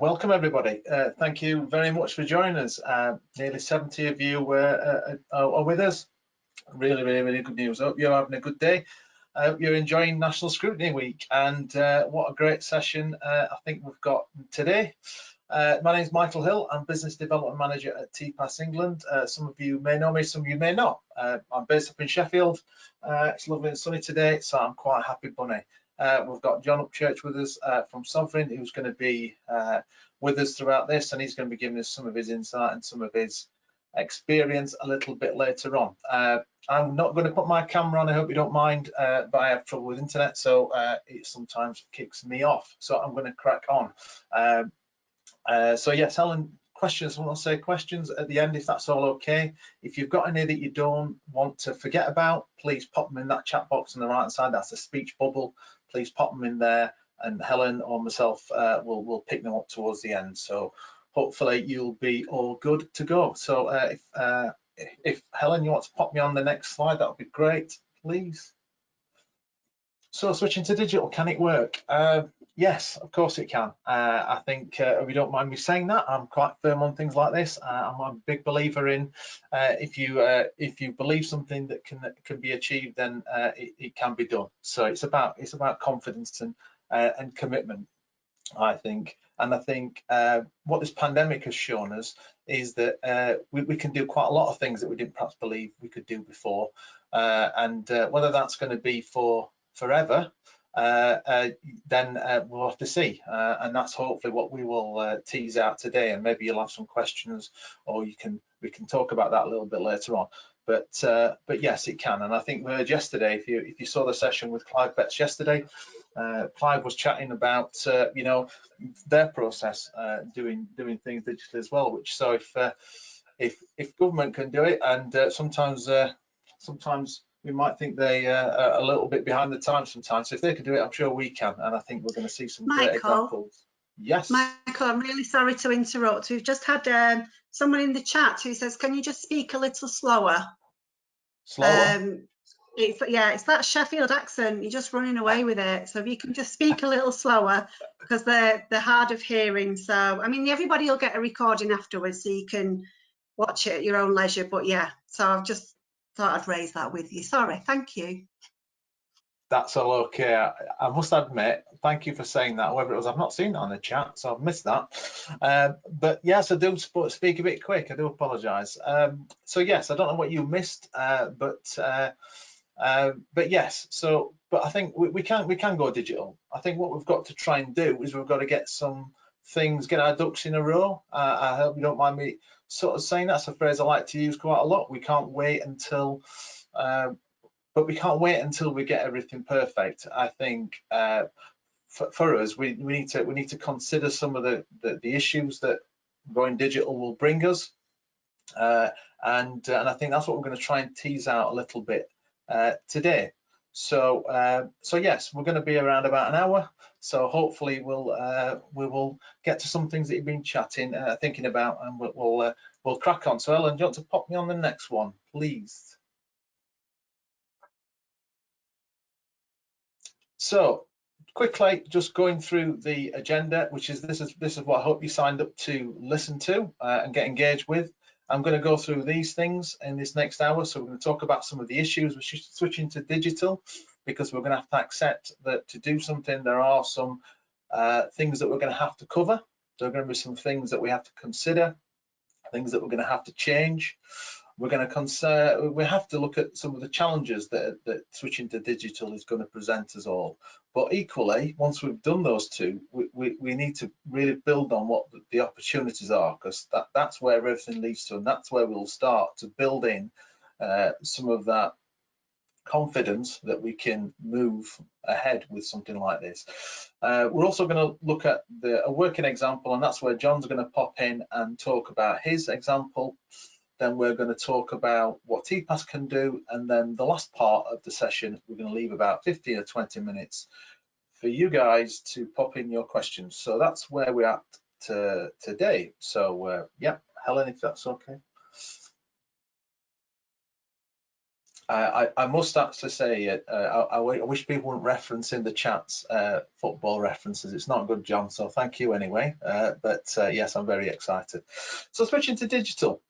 welcome everybody. Thank you very much for joining us. Nearly 70 of you are with us. Really good news. I hope you're having a good day. I hope you're enjoying National Scrutiny Week, and what a great session I think we've got today. My name is Michael Hill. I'm Business Development Manager at Tpas England. Some of you may know me, some of you may not. I'm based up in Sheffield. It's lovely and sunny today, so I'm quite a happy bunny. We've got John Upchurch with us from Sovereign, who's going to be with us throughout this, and he's going to be giving us some of his insight and some of his experience a little bit later on. I'm not going to put my camera on, I hope you don't mind, but I have trouble with internet, so it sometimes kicks me off. So I'm going to crack on. So yes, Helen, questions, I want to say questions at the end if that's all okay. If you've got any that you don't want to forget about, please pop them in that chat box on the right hand side. That's a speech bubble. Please pop them in there, and Helen or myself will pick them up towards the end. So hopefully you'll be all good to go. So if Helen, you want to pop me on the next slide, that would be great, please. So switching to digital, can it work? Yes, of course it can. I think if you don't mind me saying that, I'm quite firm on things like this. I'm a big believer in if you believe something that can be achieved, then it can be done. So it's about confidence and commitment, I think. And I think what this pandemic has shown us is that we can do quite a lot of things that we didn't perhaps believe we could do before, and whether that's going to be for forever, then we'll have to see, and that's hopefully what we will tease out today. And maybe you'll have some questions, or we can talk about that a little bit later on. But yes, it can. And I think we heard yesterday, if you saw the session with Clive Betts yesterday, Clive was chatting about you know, their process doing things digitally as well. Which, so if government can do it, and sometimes we might think they are a little bit behind the times sometimes. So if they can do it, I'm sure we can. And I think we're going to see some great examples. Yes. Michael, I'm really sorry to interrupt. We've just had someone in the chat who says, can you just speak a little slower? Slower? It's that Sheffield accent. You're just running away with it. So if you can just speak a little slower, because they're hard of hearing. So, I mean, everybody will get a recording afterwards, so you can watch it at your own leisure. But yeah, so I've just thought I'd raise that with you. Sorry, thank you. That's all okay. I must admit, thank you for saying that. However, I've not seen that on the chat, so I've missed that. But yes, I do speak a bit quick. I do apologise. So yes, I don't know what you missed, but yes. So, but I think we can go digital. I think what we've got to try and do is we've got to get some things, get our ducks in a row. I hope you don't mind me sort of saying that's a phrase I like to use quite a lot. We can't wait until. But we can't wait until we get everything perfect. I think for us, we need to consider some of the issues that going digital will bring us, and I think that's what we're going to try and tease out a little bit today. So yes, we're going to be around about an hour. So hopefully we will get to some things that you've been chatting, thinking about, and we'll crack on. So Ellen, do you want to pop me on the next one, please? So quickly, just going through the agenda, which is this is what I hope you signed up to listen to and get engaged with. I'm going to go through these things in this next hour. So we're going to talk about some of the issues with switching to digital, because we're going to have to accept that to do something, there are some things that we're going to have to cover. There are going to be some things that we have to consider, things that we're going to have to change. We're going to we have to look at some of the challenges that switching to digital is going to present us all. But equally, once we've done those two, we need to really build on what the opportunities are, because that's where everything leads to, and that's where we'll start to build in some of that confidence that we can move ahead with something like this. We're also going to look at a working example, and that's where John's going to pop in and talk about his example. Then we're going to talk about what Tpas can do, and then the last part of the session, we're going to leave about 15 or 20 minutes for you guys to pop in your questions. So that's where we're at today. So yeah, Helen, if that's okay. I must actually say, I wish people weren't referencing the chats football references. It's not good, John, so thank you anyway. But yes, I'm very excited. So switching to digital,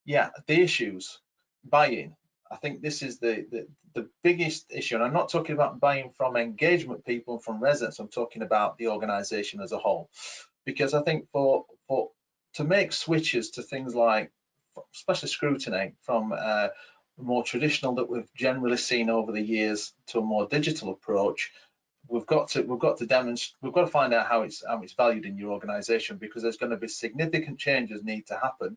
yeah, the issues, buy-in. I think this is the biggest issue, and I'm not talking about buying from engagement people, from residents. I'm talking about the organisation as a whole, because I think to make switches to things like, especially scrutiny, from more traditional that we've generally seen over the years to a more digital approach, we've got to demonstrate, we've got to find out how it's valued in your organisation, because there's going to be significant changes need to happen.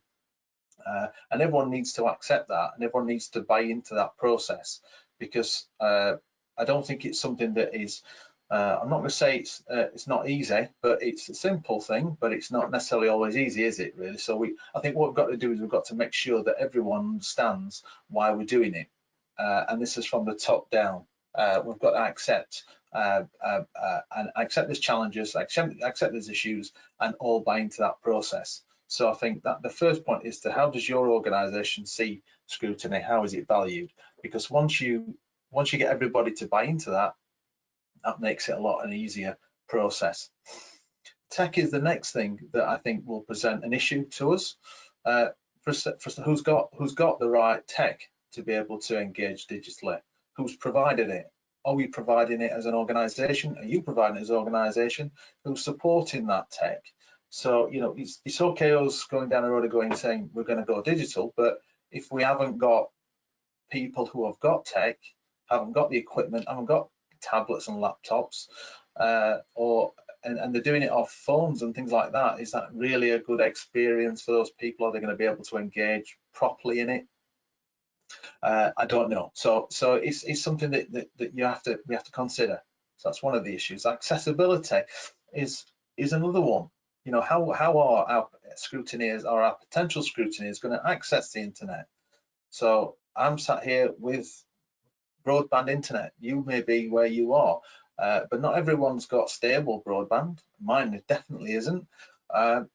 And everyone needs to accept that, and everyone needs to buy into that process, because I don't think it's something that is, I'm not going to say it's not easy, but it's a simple thing, but it's not necessarily always easy, is it really? So I think what we've got to do is we've got to make sure that everyone understands why we're doing it, and this is from the top down. We've got to accept and accept these challenges, accept these issues, and all buy into that process. So I think that the first point is to, how does your organisation see scrutiny? How is it valued? Because once you get everybody to buy into that, that makes it a lot an easier process. Tech is the next thing that I think will present an issue to us. For who's got the right tech to be able to engage digitally? Who's provided it? Are we providing it as an organisation? Are you providing it as an organisation? Who's supporting that tech? So, you know, it's okay us going down the road of saying we're going to go digital, but if we haven't got people who have got tech, haven't got the equipment, haven't got tablets and laptops, and they're doing it off phones and things like that, is that really a good experience for those people? Are they going to be able to engage properly in it? I don't know. So it's something that we have to consider. So that's one of the issues. Accessibility is another one. You know, how are our scrutineers or our potential scrutineers going to access the internet? So I'm sat here with broadband internet. You may be where you are, but not everyone's got stable broadband. Mine definitely isn't, but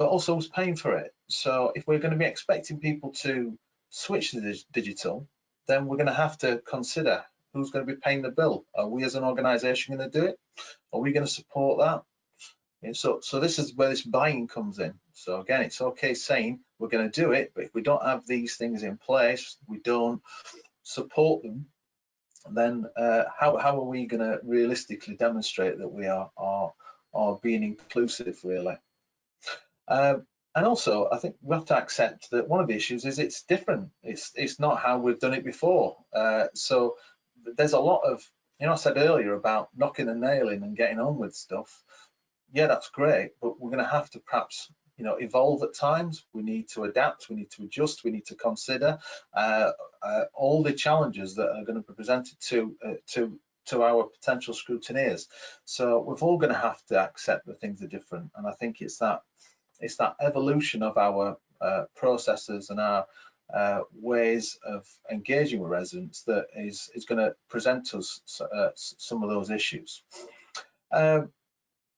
also was paying for it. So if we're going to be expecting people to switch to digital, then we're going to have to consider who's going to be paying the bill. Are we as an organisation going to do it? Are we going to support that? And so this is where this buying comes in. So again, it's okay saying we're going to do it, but if we don't have these things in place, we don't support them, then how are we going to realistically demonstrate that we are being inclusive, really? And also, I think we have to accept that one of the issues is it's different. It's not how we've done it before. So there's a lot of, you know, I said earlier about knocking the nail in and getting on with stuff. Yeah, that's great, but we're going to have to perhaps, you know, evolve at times. We need to adapt, we need to adjust, we need to consider all the challenges that are going to be presented to our potential scrutineers. So we're all going to have to accept that things are different, and I think it's that evolution of our processes and our ways of engaging with residents that is going to present us some of those issues.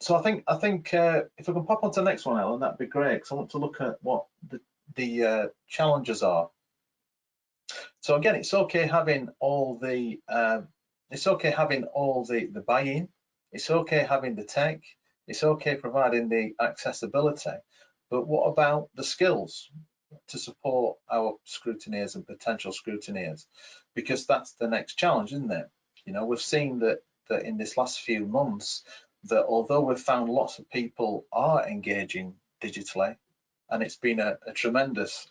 So I think if we can pop onto the next one, Ellen, that'd be great, because I want to look at what the challenges are. So again, it's okay having all the buy-in, it's okay having the tech, it's okay providing the accessibility, but what about the skills to support our scrutineers and potential scrutineers? Because that's the next challenge, isn't it? You know, we've seen that in this last few months, that although we've found lots of people are engaging digitally, and it's been a tremendous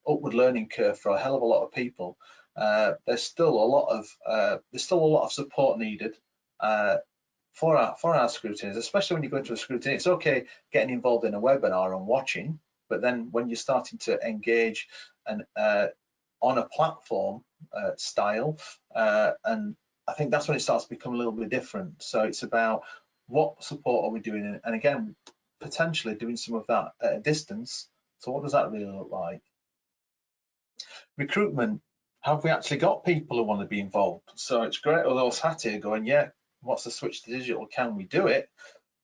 upward learning curve for a hell of a lot of people, there's still a lot of support needed for our scrutineers, especially when you go into a scrutiny. It's okay getting involved in a webinar and watching, but then when you're starting to engage and on a platform style, and I think that's when it starts to become a little bit different. So it's about what support are we doing, and again, potentially doing some of that at a distance. So what does that really look like? Recruitment, have we actually got people who want to be involved? So it's great with us sat here going, yeah, what's the switch to digital? Can we do it?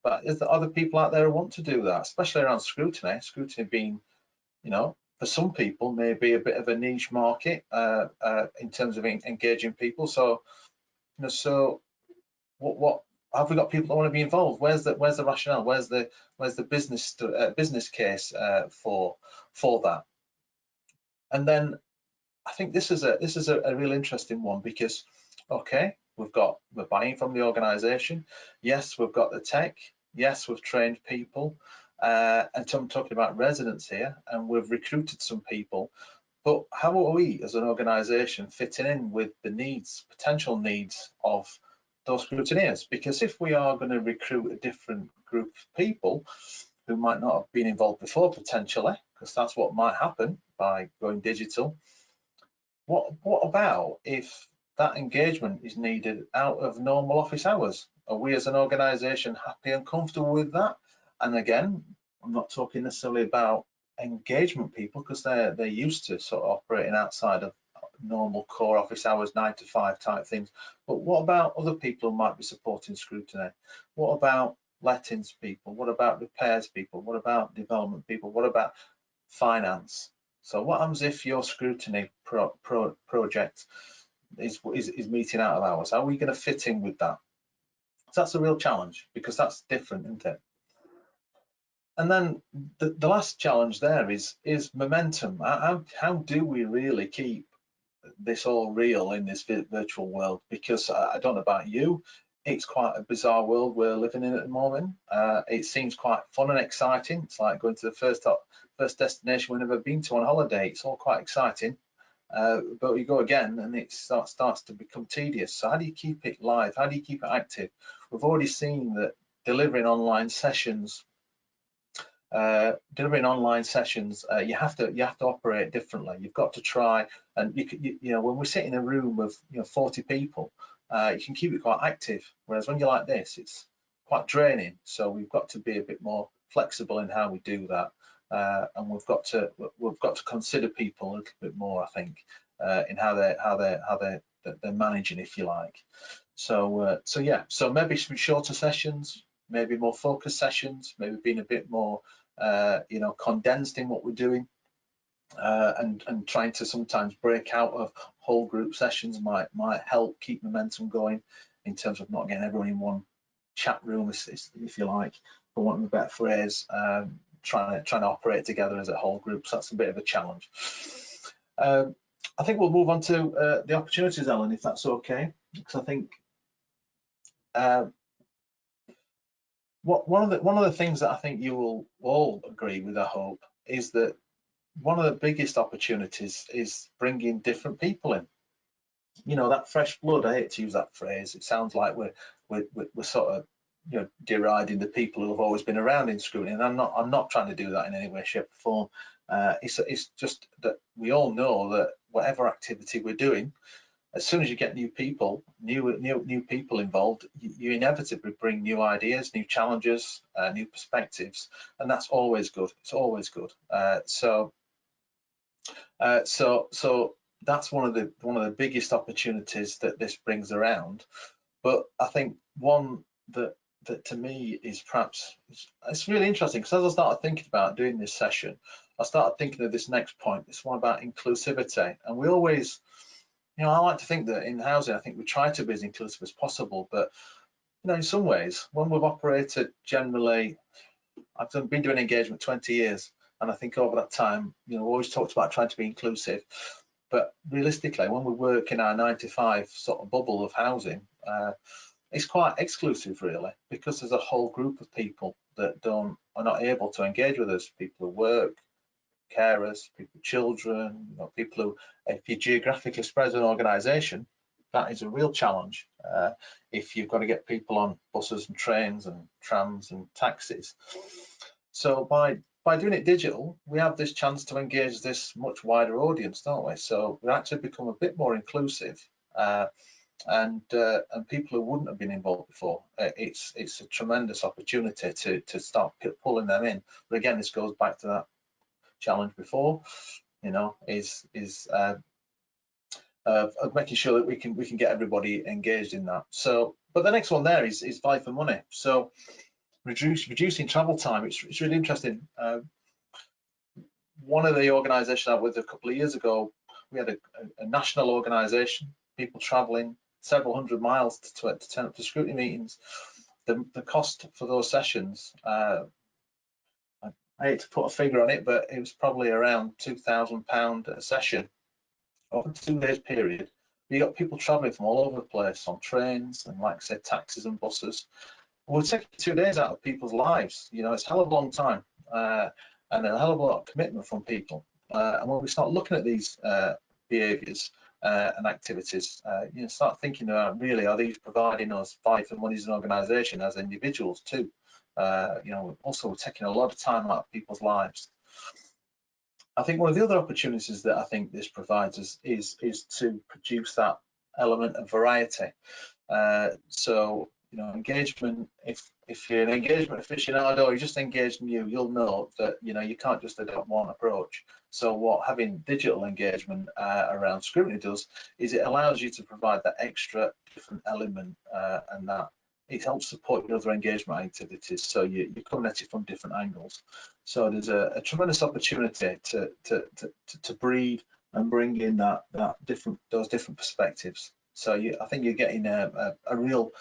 But is there other people out there who want to do that, especially around scrutiny? Scrutiny being, you know, for some people may be a bit of a niche market in terms of engaging people. So, so what have we got people that want to be involved? Where's the rationale? Where's the business case for that? And then I think this is a real interesting one, because okay, we're buying from the organization. Yes, we've got the tech. Yes, we've trained people, and I'm talking about residents here, and we've recruited some people. But how are we as an organization fitting in with the potential needs of those scrutineers? Because if we are going to recruit a different group of people who might not have been involved before, potentially, because that's what might happen by going digital, what about if that engagement is needed out of normal office hours? Are we as an organisation happy and comfortable with that? And again, I'm not talking necessarily about engagement people, because they're used to sort of operating outside of normal core office hours, 9 to 5 type things. But what about other people who might be supporting scrutiny? What about lettings people? What about repairs people? What about development people? What about finance? So what happens if your scrutiny project is meeting out of hours? How are we going to fit in with that? So that's a real challenge, because that's different, isn't it? And then the last challenge there is momentum. How do we really keep this all real in this virtual world? Because I don't know about you, it's quite a bizarre world we're living in at the moment. It seems quite fun and exciting. It's like going to the first destination we've never been to on holiday. It's all quite exciting, but you go again and it starts to become tedious. So how do you keep it live? How do you keep it active? We've already seen that delivering online sessions, you have to operate differently. You've got to try, and you know, when we sit in a room of 40 people, you can keep it quite active, whereas when you're like this, it's quite draining. So we've got to be a bit more flexible in how we do that, and we've got to consider people a little bit more, I think, in how they're managing, if you like. So yeah, so maybe some shorter sessions, maybe more focused sessions, maybe being a bit more condensed in what we're doing, and trying to sometimes break out of whole group sessions might help keep momentum going, in terms of not getting everyone in one chat room, if you like, for want of a better phrase, trying to operate together as a whole group. So that's a bit of a challenge. I think we'll move on to the opportunities, Ellen, if that's okay, because I think one of the things that I think you will all agree with, I hope, is that one of the biggest opportunities is bringing different people in. That fresh blood. I hate to use that phrase. It sounds like we're sort of deriding the people who have always been around in scrutiny, and I'm not trying to do that in any way, shape, or form. It's just that we all know that whatever activity we're doing, as soon as you get new people involved, you inevitably bring new ideas, new challenges, new perspectives, and that's always good. It's always good. So that's one of the biggest opportunities that this brings around. But I think one that to me is perhaps, it's really interesting, because as I started thinking about doing this session, I started thinking of this next point, this one about inclusivity. And we always, I like to think that in housing, I think we try to be as inclusive as possible, but in some ways, when we've operated generally, I've been doing engagement 20 years, and I think over that time, we always talked about trying to be inclusive. But realistically, when we work in our 9 to 5 sort of bubble of housing, it's quite exclusive, really, because there's a whole group of people that are not able to engage with us. People who work, carers, people, children, people who, if you geographically spread an organisation, that is a real challenge. If you've got to get people on buses and trains and trams and taxis. So by doing it digital, we have this chance to engage this much wider audience, don't we? So we actually become a bit more inclusive, and people who wouldn't have been involved before. It's a tremendous opportunity to start pulling them in. But again, this goes back to that challenge before, of making sure that we can get everybody engaged in that. So, but the next one there is value for money. So reducing travel time. It's really interesting. one of the organisations I was with a couple of years ago, we had a national organisation, people travelling several hundred miles to turn up to scrutiny meetings. The cost for those sessions, I hate to put a figure on it, but it was probably around £2,000 a session over a 2 days period. You got people travelling from all over the place on trains and, like I said, taxis and buses. We'll take 2 days out of people's lives. You know, it's a hell of a long time and a hell of a lot of commitment from people. And when we start looking at these behaviours and activities, you know, start thinking about, really, are these providing us value for money as an organisation, as individuals too? You know, also we're taking a lot of time out of people's lives. I think one of the other opportunities that I think this provides us is to produce that element of variety. So, you know, engagement, if you're an engagement aficionado or you're just engaged new, you'll know that, you know, you can't just adopt one approach. So what having digital engagement around scrutiny does is it allows you to provide that extra different element and that it helps support your other engagement activities. So you're coming at it from different angles. So there's a tremendous opportunity to breed and bring in those different perspectives. So I think you're getting a real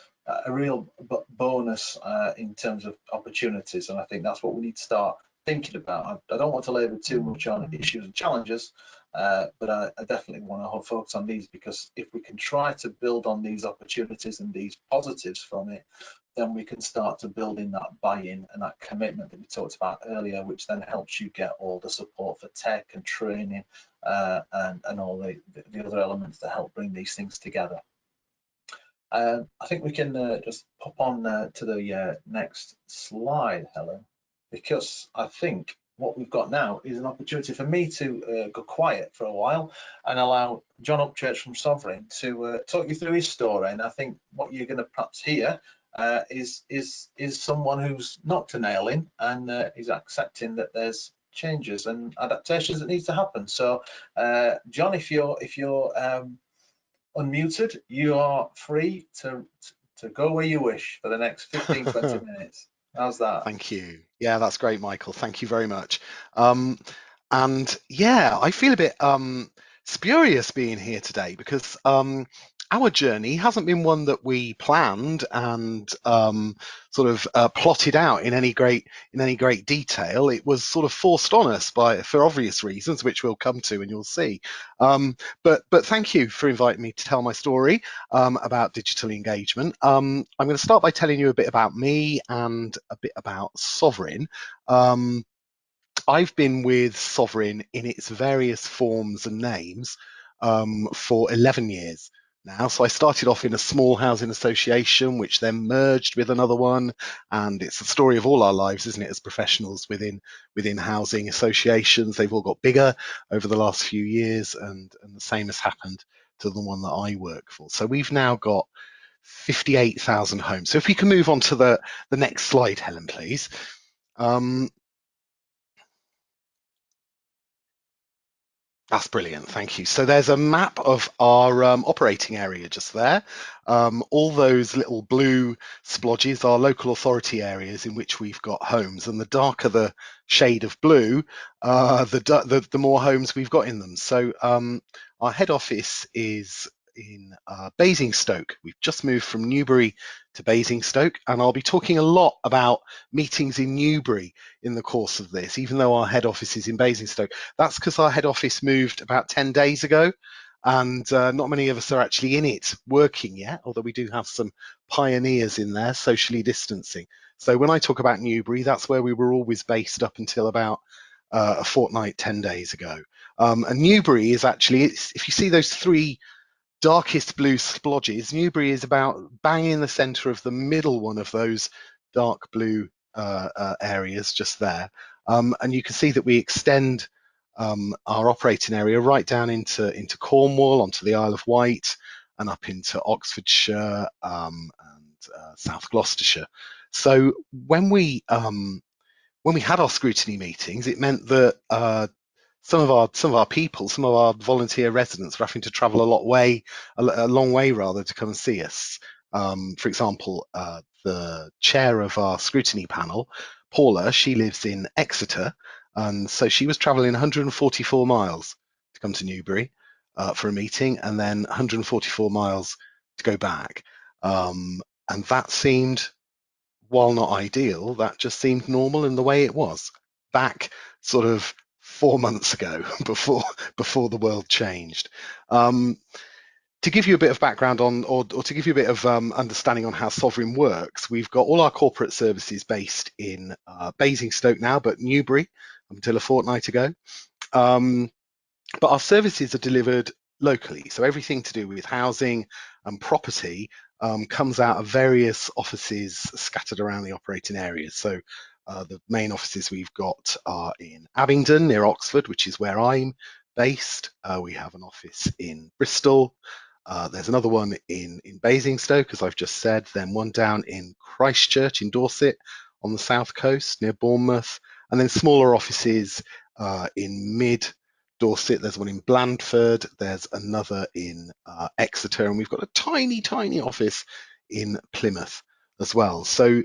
bonus in terms of opportunities, and I think that's what we need to start thinking about. I don't want to labour too much on issues and challenges, but I definitely want to focus on these, because if we can try to build on these opportunities and these positives from it, then we can start to build in that buy-in and that commitment that we talked about earlier, which then helps you get all the support for tech and training and all the other elements that help bring these things together. I think we can just pop on to the next slide, Helen, because I think what we've got now is an opportunity for me to go quiet for a while and allow John Upchurch from Sovereign to talk you through his story. And I think what you're going to perhaps hear is someone who's knocked a nail in and is accepting that there's changes and adaptations that needs to happen. So, John, if you're unmuted, you are free to go where you wish for the next 15-20 minutes. How's that? Thank you. Yeah, that's great, Michael. Thank you very much. And yeah, I feel a bit spurious being here today, because our journey hasn't been one that we planned and sort of plotted out in any great detail. It was sort of forced on us for obvious reasons, which we'll come to and you'll see. But thank you for inviting me to tell my story about digital engagement. I'm going to start by telling you a bit about me and a bit about Sovereign. I've been with Sovereign in its various forms and names for 11 years now. So I started off in a small housing association, which then merged with another one. And it's the story of all our lives, isn't it, as professionals within housing associations. They've all got bigger over the last few years, and the same has happened to the one that I work for. So we've now got 58,000 homes. So if we can move on to the next slide, Helen, please. That's brilliant, thank you. So there's a map of our operating area just there. All those little blue splodges are local authority areas in which we've got homes, and the darker the shade of blue, the more homes we've got in them. So our head office is in Basingstoke. We've just moved from Newbury to Basingstoke, and I'll be talking a lot about meetings in Newbury in the course of this, even though our head office is in Basingstoke. That's because our head office moved about 10 days ago, and not many of us are actually in it working yet, although we do have some pioneers in there socially distancing. So when I talk about Newbury, that's where we were always based up until about a fortnight, 10 days ago. And Newbury is actually, if you see those three darkest blue splodges, Newbury is about bang in the centre of the middle one of those dark blue areas just there. And you can see that we extend our operating area right down into Cornwall, onto the Isle of Wight, and up into Oxfordshire and South Gloucestershire. So when we had our scrutiny meetings, it meant that some of our people, some of our volunteer residents were having to travel a long way rather, to come and see us. For example, the chair of our scrutiny panel, Paula, she lives in Exeter, And so she was traveling 144 miles to come to Newbury for a meeting, and then 144 miles to go back. And that seemed, while not ideal, that just seemed normal in the way it was back sort of 4 months ago before the world changed. To give you a bit of background on, or to give you a bit of understanding on how Sovereign works, we've got all our corporate services based in Basingstoke now, but Newbury until a fortnight ago. But our services are delivered locally, so everything to do with housing and property comes out of various offices scattered around the operating areas. So the main offices we've got are in Abingdon near Oxford, which is where I'm based. We have an office in Bristol. There's another one in Basingstoke, as I've just said, then one down in Christchurch in Dorset on the south coast near Bournemouth, and then smaller offices in mid Dorset. There's one in Blandford, there's another in Exeter, and we've got a tiny, tiny office in Plymouth as well. So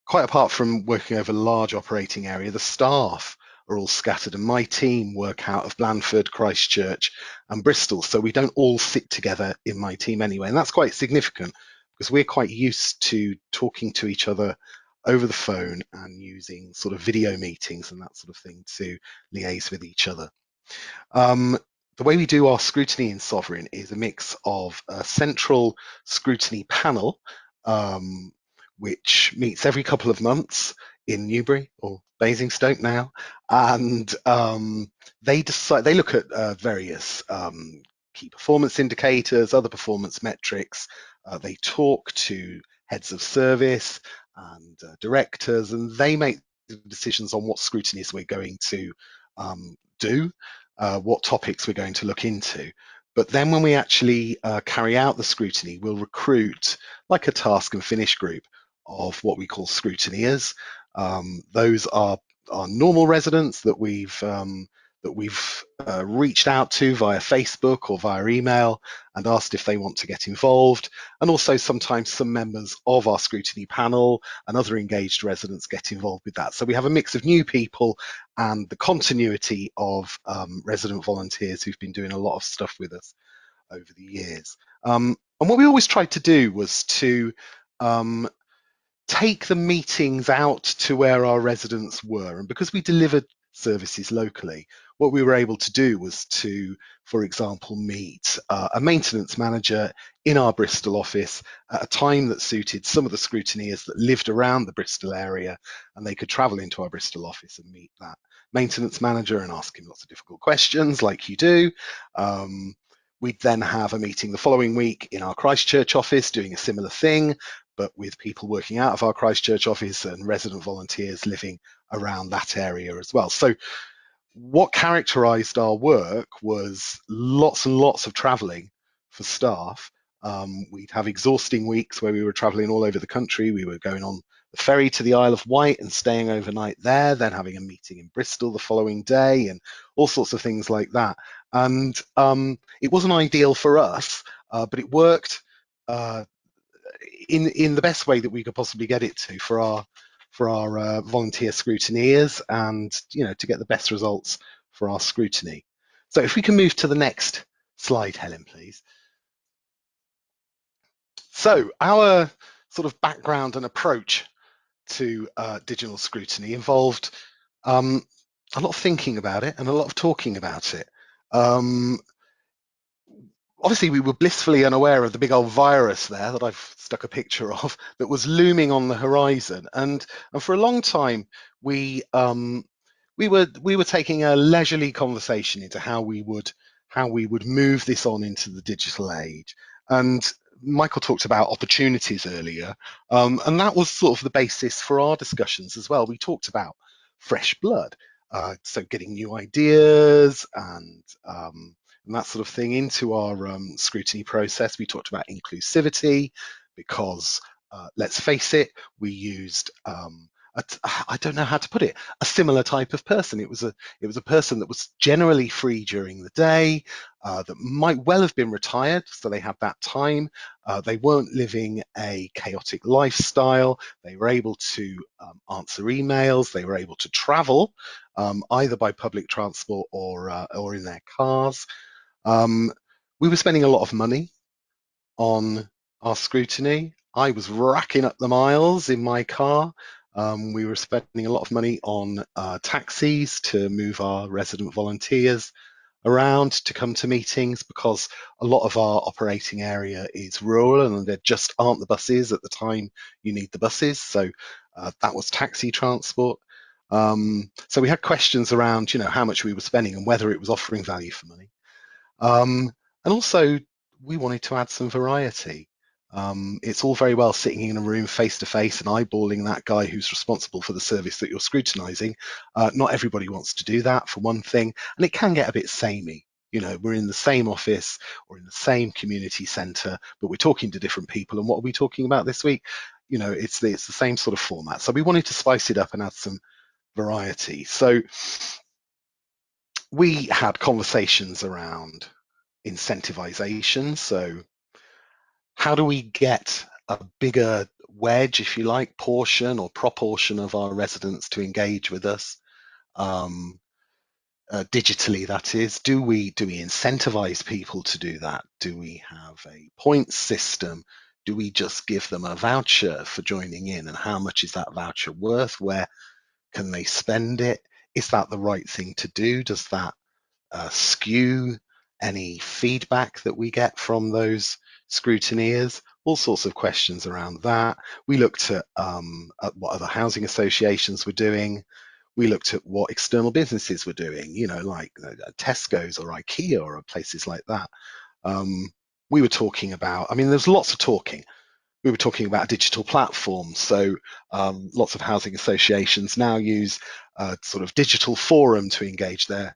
quite apart from working over a large operating area, the staff are all scattered, and my team work out of Blandford, Christchurch and Bristol. So we don't all sit together in my team anyway, and that's quite significant because we're quite used to talking to each other over the phone and using sort of video meetings and that sort of thing to liaise with each other. The way we do our scrutiny in Sovereign is a mix of a central scrutiny panel, which meets every couple of months in Newbury or Basingstoke now, and they look at various key performance indicators, other performance metrics. They talk to heads of service and directors, and they make decisions on what scrutinies we're going to do, what topics we're going to look into. But then when we actually carry out the scrutiny, we'll recruit like a task and finish group of what we call scrutineers. Those are normal residents that we've reached out to via Facebook or via email and asked if they want to get involved. And also sometimes some members of our scrutiny panel and other engaged residents get involved with that. So we have a mix of new people and the continuity of resident volunteers who've been doing a lot of stuff with us over the years. And what we always tried to do was to take the meetings out to where our residents were. And because we delivered services locally, what we were able to do was to, for example, meet a maintenance manager in our Bristol office at a time that suited some of the scrutineers that lived around the Bristol area, and they could travel into our Bristol office and meet that maintenance manager and ask him lots of difficult questions like you do. We'd then have a meeting the following week in our Christchurch office doing a similar thing, but with people working out of our Christchurch office and resident volunteers living around that area as well. So what characterised our work was lots and lots of travelling for staff. We'd have exhausting weeks where we were travelling all over the country. We were going on the ferry to the Isle of Wight and staying overnight there, then having a meeting in Bristol the following day and all sorts of things like that. And it wasn't ideal for us, but it worked in the best way that we could possibly get it to for our volunteer scrutineers, and to get the best results for our scrutiny. So if we can move to the next slide, Helen, please. So our sort of background and approach to digital scrutiny involved a lot of thinking about it and a lot of talking about it. Obviously, we were blissfully unaware of the big old virus there that I've stuck a picture of that was looming on the horizon, and for a long time we were taking a leisurely conversation into how we would move this on into the digital age. And Michael talked about opportunities earlier, and that was sort of the basis for our discussions as well. We talked about fresh blood, so getting new ideas and that sort of thing into our scrutiny process. We talked about inclusivity because, let's face it, we used a I don't know how to put it, a similar type of person. It was a person that was generally free during the day, that might well have been retired, so they had that time. They weren't living a chaotic lifestyle. They were able to answer emails. They were able to travel either by public transport or in their cars. We were spending a lot of money on our scrutiny. I was racking up the miles in my car. We were spending a lot of money on taxis to move our resident volunteers around to come to meetings, because a lot of our operating area is rural and there just aren't the buses at the time you need the buses. So that was taxi transport. So we had questions around, how much we were spending and whether it was offering value for money. And also, we wanted to add some variety. It's all very well sitting in a room face to face and eyeballing that guy who's responsible for the service that you're scrutinizing. Not everybody wants to do that, for one thing, and it can get a bit samey. We're in the same office or in the same community centre, but we're talking to different people. And what are we talking about this week? It's the same sort of format. So we wanted to spice it up and add some variety. So we had conversations around incentivization. So how do we get a bigger wedge, if you like, portion or proportion of our residents to engage with us digitally, that is? Do we incentivize people to do that? Do we have a points system? Do we just give them a voucher for joining in? And how much is that voucher worth? Where can they spend it? Is that the right thing to do? Does that skew any feedback that we get from those scrutineers? All sorts of questions around that. We looked at what other housing associations were doing. We looked at what external businesses were doing, like Tesco's or IKEA or places like that. We were talking about, there's lots of talking. We were talking about digital platforms. So lots of housing associations now use a sort of digital forum to engage their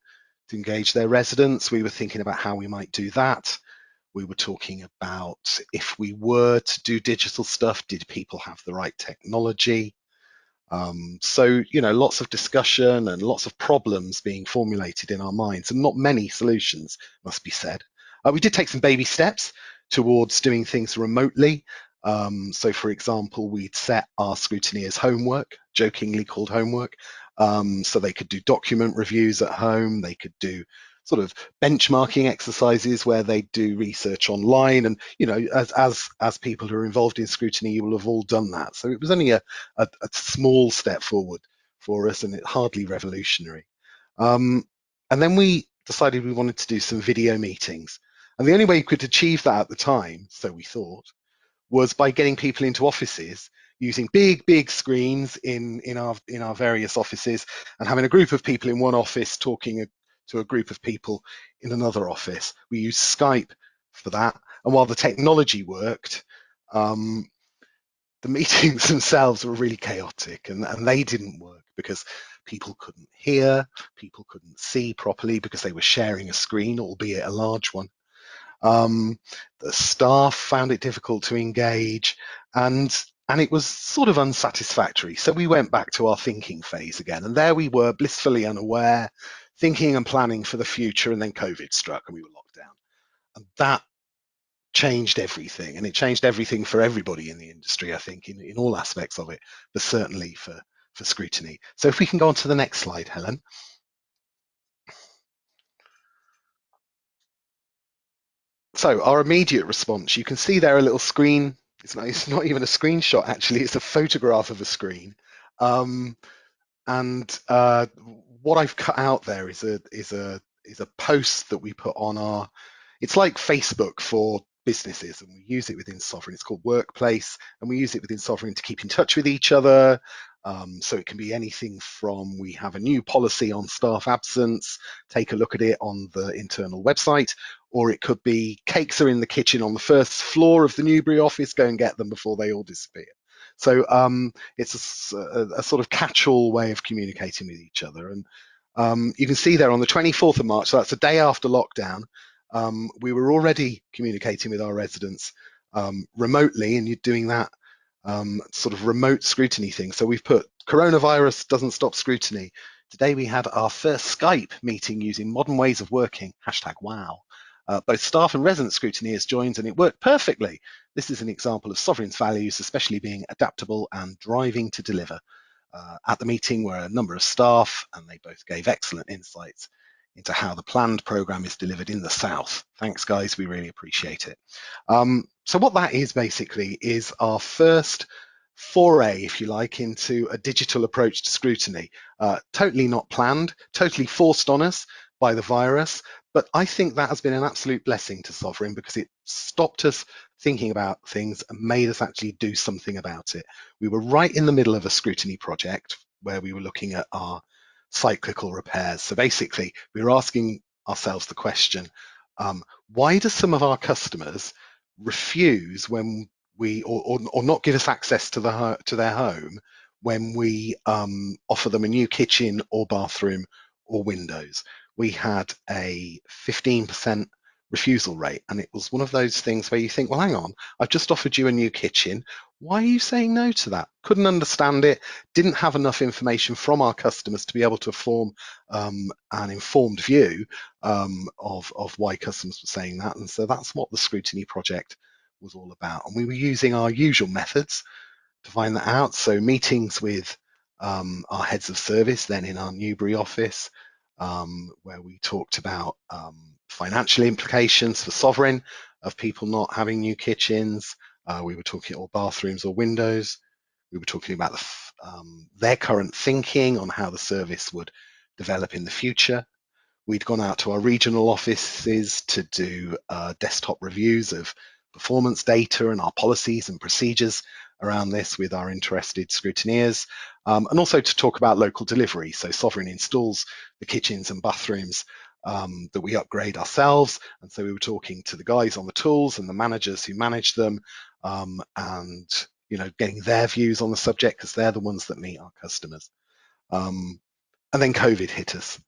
residents. We were thinking about how we might do that. We were talking about, if we were to do digital stuff, did people have the right technology? So, lots of discussion and lots of problems being formulated in our minds, and not many solutions, must be said. We did take some baby steps towards doing things remotely. So, for example, we'd set our scrutineers homework, jokingly called homework, so they could do document reviews at home. They could do sort of benchmarking exercises where they do research online. And, as people who are involved in scrutiny, you will have all done that. So it was only a small step forward for us, and it hardly revolutionary. And then we decided we wanted to do some video meetings. And the only way you could achieve that at the time, so we thought, was by getting people into offices using big screens in our various offices, and having a group of people in one office talking to a group of people in another office. We used Skype for that. And while the technology worked, the meetings themselves were really chaotic, and they didn't work because people couldn't hear, people couldn't see properly because they were sharing a screen, albeit a large one. The staff found it difficult to engage, and it was sort of unsatisfactory. So we went back to our thinking phase again, and there we were, blissfully unaware, thinking and planning for the future, and then COVID struck and we were locked down. And that changed everything, and it changed everything for everybody in the industry, I think, in all aspects of it, but certainly for scrutiny. So if we can go on to the next slide, Helen. So our immediate response, you can see there a little screen. It's not even a screenshot, actually. It's a photograph of a screen. And what I've cut out there is a post that we put on our. It's like Facebook for businesses, and we use it within Sovereign. It's called Workplace, and we use it within Sovereign to keep in touch with each other. So it can be anything from, we have a new policy on staff absence, take a look at it on the internal website, or it could be, cakes are in the kitchen on the first floor of the Newbury office, go and get them before they all disappear. So it's a sort of catch-all way of communicating with each other. And you can see there on the 24th of March, so that's a day after lockdown, we were already communicating with our residents remotely, and you're doing that sort of remote scrutiny thing. So we've put coronavirus doesn't stop scrutiny. Today we had our first Skype meeting using modern ways of working, #wow. Both staff and resident scrutineers joined and it worked perfectly. This is an example of Sovereign's values, especially being adaptable and driving to deliver. At the meeting were a number of staff and they both gave excellent insights into how the planned programme is delivered in the South. Thanks guys, we really appreciate it. So what that is basically is our first foray, if you like, into a digital approach to scrutiny. Totally not planned, totally forced on us by the virus, but I think that has been an absolute blessing to Sovereign because it stopped us thinking about things and made us actually do something about it. We were right in the middle of a scrutiny project where we were looking at our cyclical repairs. So basically, we were asking ourselves the question, why do some of our customers refuse when we, or not give us access to their home when we offer them a new kitchen or bathroom or windows? We had a 15% refusal rate, and it was one of those things where you think, well, hang on, I've just offered you a new kitchen. Why are you saying no to that? Couldn't understand it, didn't have enough information from our customers to be able to form an informed view of why customers were saying that. And so that's what the scrutiny project was all about. And we were using our usual methods to find that out. So meetings with our heads of service, then in our Newbury office, where we talked about financial implications for Sovereign of people not having new kitchens. We were talking or bathrooms or windows. We were talking about their current thinking on how the service would develop in the future. We'd gone out to our regional offices to do desktop reviews of performance data and our policies and procedures around this with our interested scrutineers, and also to talk about local delivery. So Sovereign installs the kitchens and bathrooms that we upgrade ourselves. And so we were talking to the guys on the tools and the managers who manage them, and getting their views on the subject because they're the ones that meet our customers. And then COVID hit us.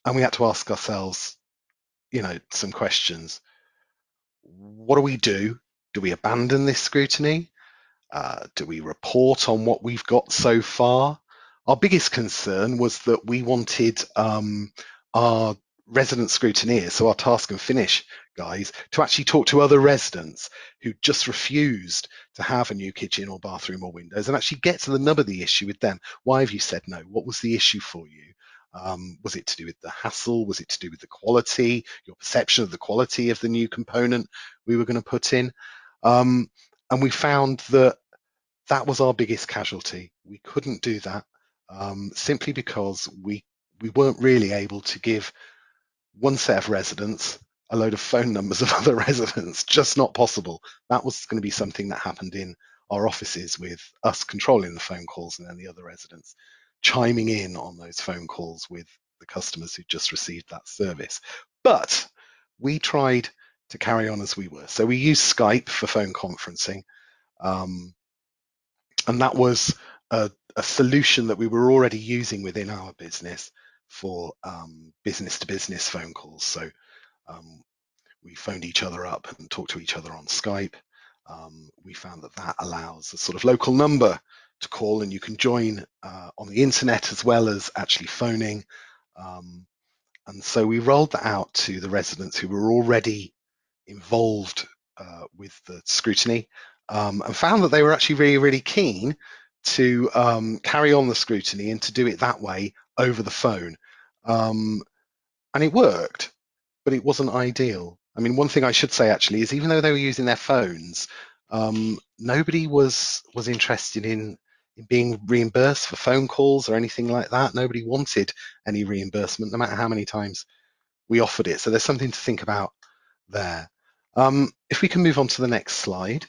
And we had to ask ourselves, some questions. What do we do? Do we abandon this scrutiny? Do we report on what we've got so far? Our biggest concern was that we wanted our resident scrutineers, so our task and finish guys, to actually talk to other residents who just refused to have a new kitchen or bathroom or windows and actually get to the nub of the issue with them. Why have you said no? What was the issue for you? Was it to do with the hassle? Was it to do with the quality, your perception of the quality of the new component we were going to put in? And we found that that was our biggest casualty. We couldn't do that simply because we weren't really able to give one set of residents a load of phone numbers of other residents. Just not possible. That was going to be something that happened in our offices with us controlling the phone calls and then the other residents chiming in on those phone calls with the customers who just received that service. But we tried to carry on as we were. So we used Skype for phone conferencing. And that was a solution that we were already using within our business for business to business phone calls. So we phoned each other up and talked to each other on Skype. We found that allows a sort of local number to call, and you can join on the internet as well as actually phoning. And so we rolled that out to the residents who were already involved with the scrutiny, and found that they were actually really, really keen to carry on the scrutiny and to do it that way over the phone. And it worked, but it wasn't ideal. I mean, one thing I should say actually is even though they were using their phones, nobody was interested in being reimbursed for phone calls or anything like that. Nobody wanted any reimbursement, no matter how many times we offered it. So there's something to think about there. If we can move on to the next slide.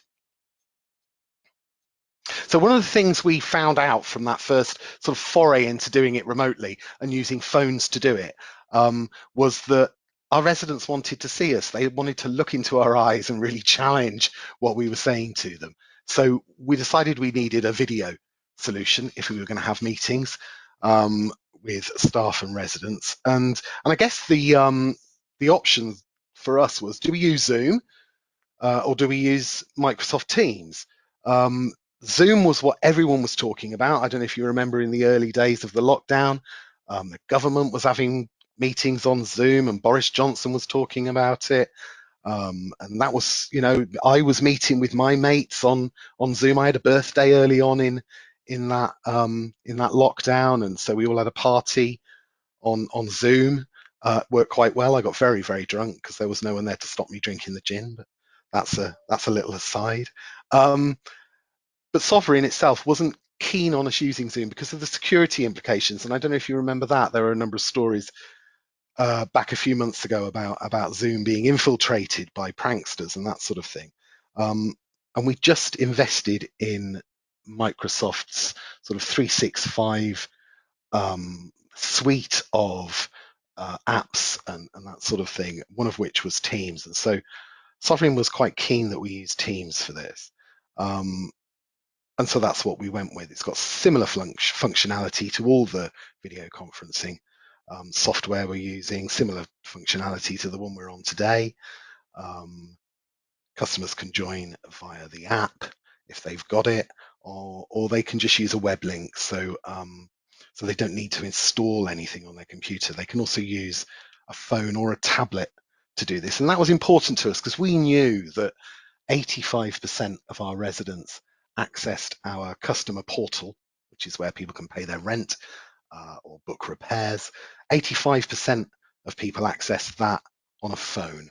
So one of the things we found out from that first sort of foray into doing it remotely and using phones to do it was that our residents wanted to see us. They wanted to look into our eyes and really challenge what we were saying to them. So we decided we needed a video solution if we were going to have meetings with staff and residents. And I guess the option for us was, do we use Zoom or do we use Microsoft Teams? Zoom was what everyone was talking about. I don't know if you remember in the early days of the lockdown, the government was having meetings on Zoom and Boris Johnson was talking about it. And that was, I was meeting with my mates on Zoom. I had a birthday early on in that lockdown, and so we all had a party on Zoom. Worked quite well. I got very, very drunk because there was no one there to stop me drinking the gin, but that's a little aside. But Sovereign itself wasn't keen on us using Zoom because of the security implications. And I don't know if you remember that. There are a number of stories back a few months ago about Zoom being infiltrated by pranksters and that sort of thing. And we just invested in Microsoft's sort of 365 suite of apps and that sort of thing, one of which was Teams. And so Sovereign was quite keen that we use Teams for this. And so that's what we went with. It's got similar functionality to all the video conferencing software we're using, similar functionality to the one we're on today. Customers can join via the app if they've got it, or they can just use a web link. So they don't need to install anything on their computer. They can also use a phone or a tablet to do this. And that was important to us because we knew that 85% of our residents accessed our customer portal, which is where people can pay their rent or book repairs. 85% of people access that on a phone.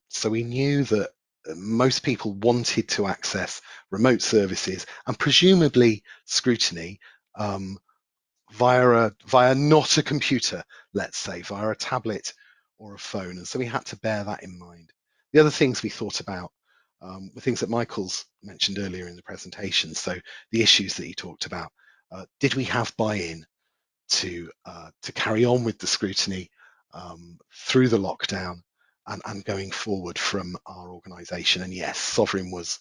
So we knew that most people wanted to access remote services and presumably Scrutiny via not a computer, let's say, via a tablet or a phone. And so we had to bear that in mind. The other things we thought about were things that Michael's mentioned earlier in the presentation. So the issues that he talked about. Did we have buy-in to carry on with the scrutiny through the lockdown and going forward from our organisation? And yes, Sovereign was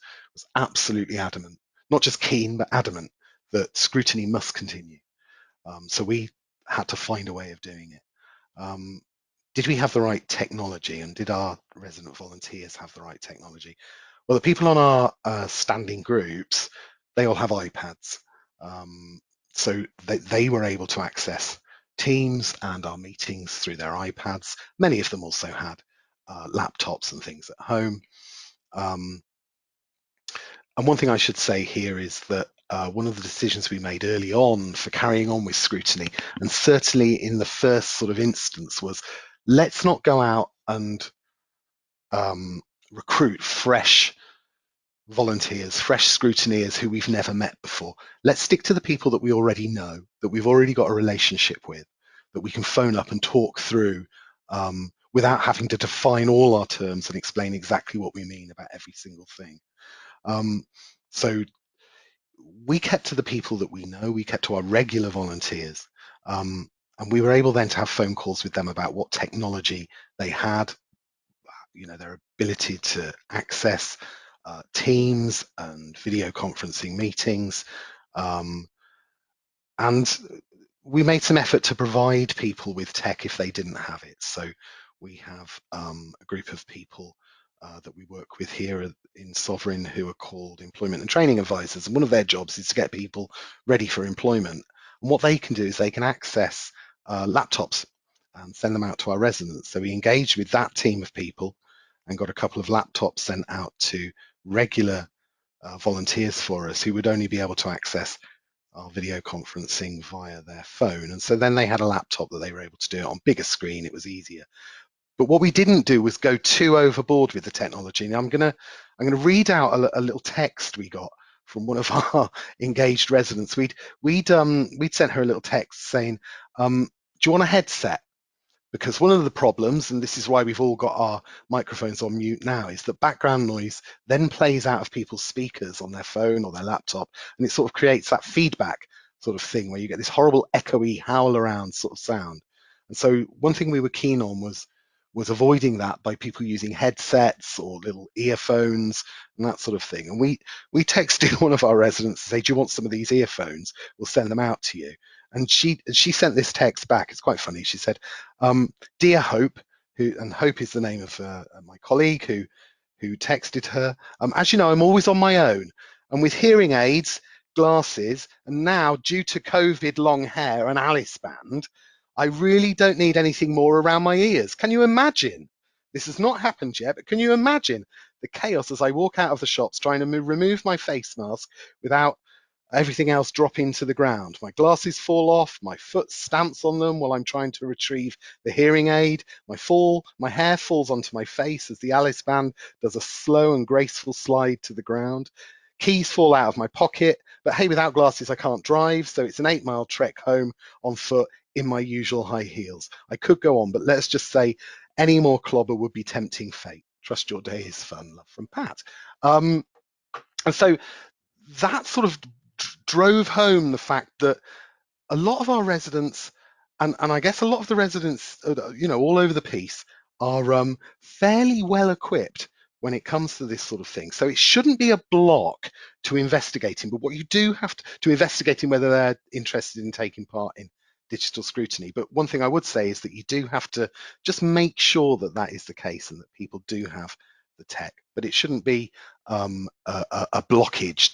absolutely adamant, not just keen, but adamant that scrutiny must continue. So we had to find a way of doing it. Did we have the right technology, and did our resident volunteers have the right technology? Well, the people on our standing groups, they all have iPads. So they were able to access Teams and our meetings through their iPads. Many of them also had laptops and things at home. And one thing I should say here is that one of the decisions we made early on for carrying on with scrutiny, and certainly in the first sort of instance, was let's not go out and recruit fresh volunteers, fresh scrutineers who we've never met before. Let's stick to the people that we already know, that we've already got a relationship with, that we can phone up and talk through without having to define all our terms and explain exactly what we mean about every single thing. So we kept to the people that we know, we kept to our regular volunteers, and we were able then to have phone calls with them about what technology they had, their ability to access Teams and video conferencing meetings. And we made some effort to provide people with tech if they didn't have it. So we have a group of people that we work with here in Sovereign who are called employment and training advisors. And one of their jobs is to get people ready for employment. And what they can do is they can access laptops and send them out to our residents. So we engaged with that team of people and got a couple of laptops sent out to regular volunteers for us who would only be able to access our video conferencing via their phone. And so then they had a laptop that they were able to do it on bigger screen. It was easier. But what we didn't do was go too overboard with the technology. Now I'm gonna read out a little text we got from one of our engaged residents. We'd sent her a little text saying, do you want a headset? Because one of the problems, and this is why we've all got our microphones on mute now, is that background noise then plays out of people's speakers on their phone or their laptop, and it sort of creates that feedback sort of thing where you get this horrible echoey howl around sort of sound. And so one thing we were keen on was avoiding that by people using headsets or little earphones and that sort of thing. And we texted one of our residents to say, do you want some of these earphones? We'll send them out to you. And she sent this text back. It's quite funny. She said, dear Hope, and Hope is the name of my colleague who texted her. As you know, I'm always on my own. And with hearing aids, glasses, and now due to COVID, long hair and Alice band, I really don't need anything more around my ears. Can you imagine? This has not happened yet, but can you imagine the chaos as I walk out of the shops trying to remove my face mask without everything else dropping to the ground? My glasses fall off, my foot stamps on them while I'm trying to retrieve the hearing aid, my hair falls onto my face as the Alice band does a slow and graceful slide to the ground. Keys fall out of my pocket, but hey, without glasses I can't drive, so it's an 8-mile trek home on foot in my usual high heels. I could go on, but let's just say any more clobber would be tempting fate. Trust your day is fun. Love from Pat. And so that sort of drove home the fact that a lot of our residents, and I guess a lot of the residents, all over the piece, are fairly well equipped when it comes to this sort of thing. So it shouldn't be a block to investigating, but what you do have to investigating whether they're interested in taking part in digital scrutiny. But one thing I would say is that you do have to just make sure that that is the case and that people do have the tech, but it shouldn't be a blockage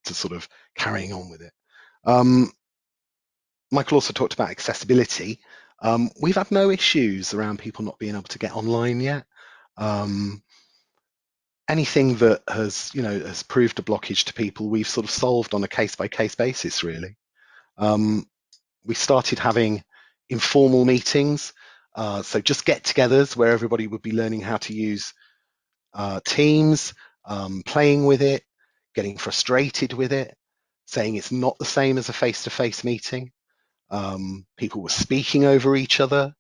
to sort of carrying on with it. Michael also talked about accessibility. We've had no issues around people not being able to get online yet. Anything that has proved a blockage to people, we've sort of solved on a case-by-case basis, really. We started having informal meetings, so just get-togethers where everybody would be learning how to use Teams, playing with it, getting frustrated with it, saying it's not the same as a face-to-face meeting. People were speaking over each other.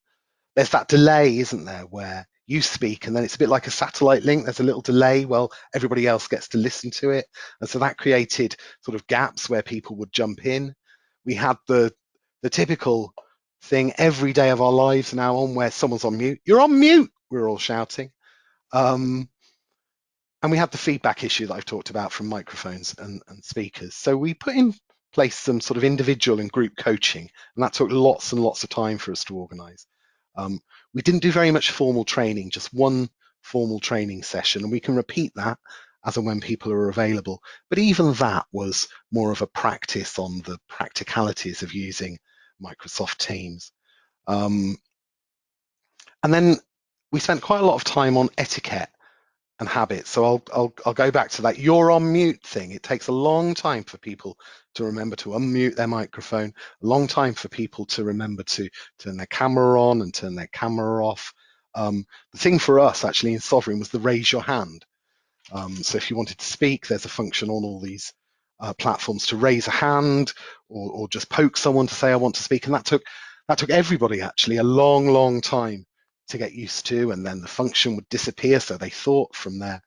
There's that delay, isn't there, where you speak and then it's a bit like a satellite link. There's a little delay while everybody else gets to listen to it. And so that created sort of gaps where people would jump in. We had the typical thing every day of our lives now on where someone's on mute. You're on mute, we're all shouting. And we had the feedback issue that I've talked about from microphones and speakers. So we put in place some sort of individual and group coaching, and that took lots and lots of time for us to organise. We didn't do very much formal training, just one formal training session, and we can repeat that as and when people are available. But even that was more of a practice on the practicalities of using Microsoft Teams. And then we spent quite a lot of time on etiquette and habits. So I'll go back to that "you're on mute" thing. It takes a long time for people to remember to unmute their microphone, a long time for people to remember to turn their camera on and turn their camera off. The thing for us actually in Sovereign was the raise your hand. So if you wanted to speak, there's a function on all these platforms to raise a hand or just poke someone to say I want to speak, and that took everybody actually a long time to get used to, and then the function would disappear, so they thought from their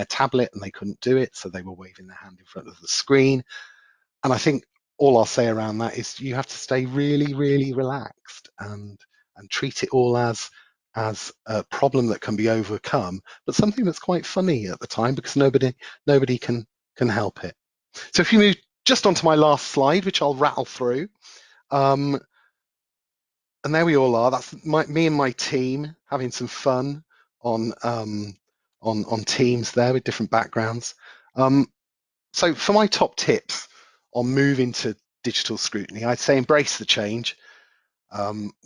tablet and they couldn't do it, so they were waving their hand in front of the screen. And I think all I'll say around that is you have to stay really relaxed and treat it all as a problem that can be overcome, but something that's quite funny at the time because nobody can help it. So if you move just onto my last slide, which I'll rattle through, and there we all are. That's me and my team having some fun on Teams there with different backgrounds. So for my top tips on moving to digital scrutiny, I'd say embrace the change.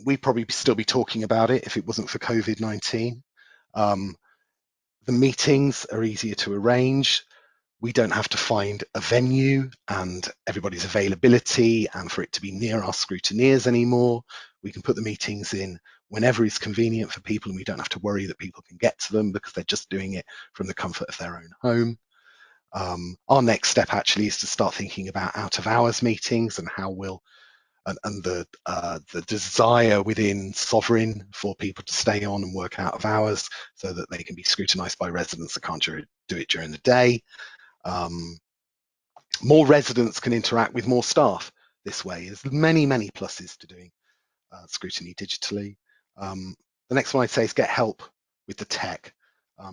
We'd probably still be talking about it if it wasn't for COVID-19. The meetings are easier to arrange. We don't have to find a venue and everybody's availability and for it to be near our scrutineers anymore. We can put the meetings in whenever is convenient for people, and we don't have to worry that people can get to them because they're just doing it from the comfort of their own home. Our next step actually is to start thinking about out of hours meetings and how we'll and the desire within Sovereign for people to stay on and work out of hours so that they can be scrutinised by residents that can't do it during the day. More residents can interact with more staff this way. There's many pluses to doing scrutiny digitally. The next one I'd say is get help with the tech.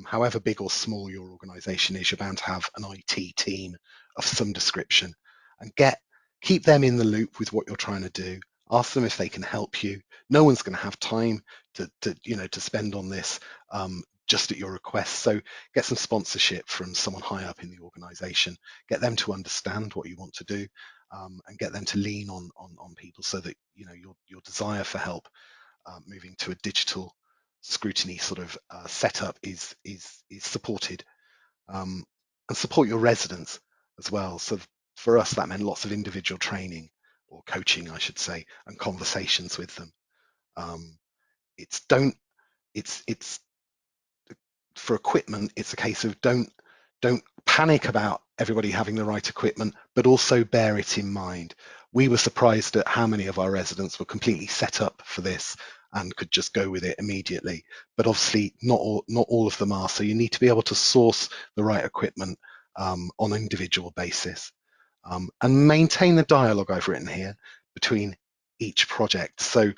However big or small your organisation is, you're bound to have an IT team of some description, and keep them in the loop with what you're trying to do. Ask them if they can help you. No one's going to have time to spend on this just at your request. So get some sponsorship from someone high up in the organization, get them to understand what you want to do, and get them to lean on people, so that your desire for help moving to a digital scrutiny sort of setup is supported, and support your residents as well. So for us, that meant lots of individual training, or coaching, I should say, and conversations with them. It's for equipment, it's a case of don't panic about everybody having the right equipment, but also bear it in mind. We were surprised at how many of our residents were completely set up for this and could just go with it immediately. But obviously not all of them are. So you need to be able to source the right equipment on an individual basis, and maintain the dialogue I've written here between each project. So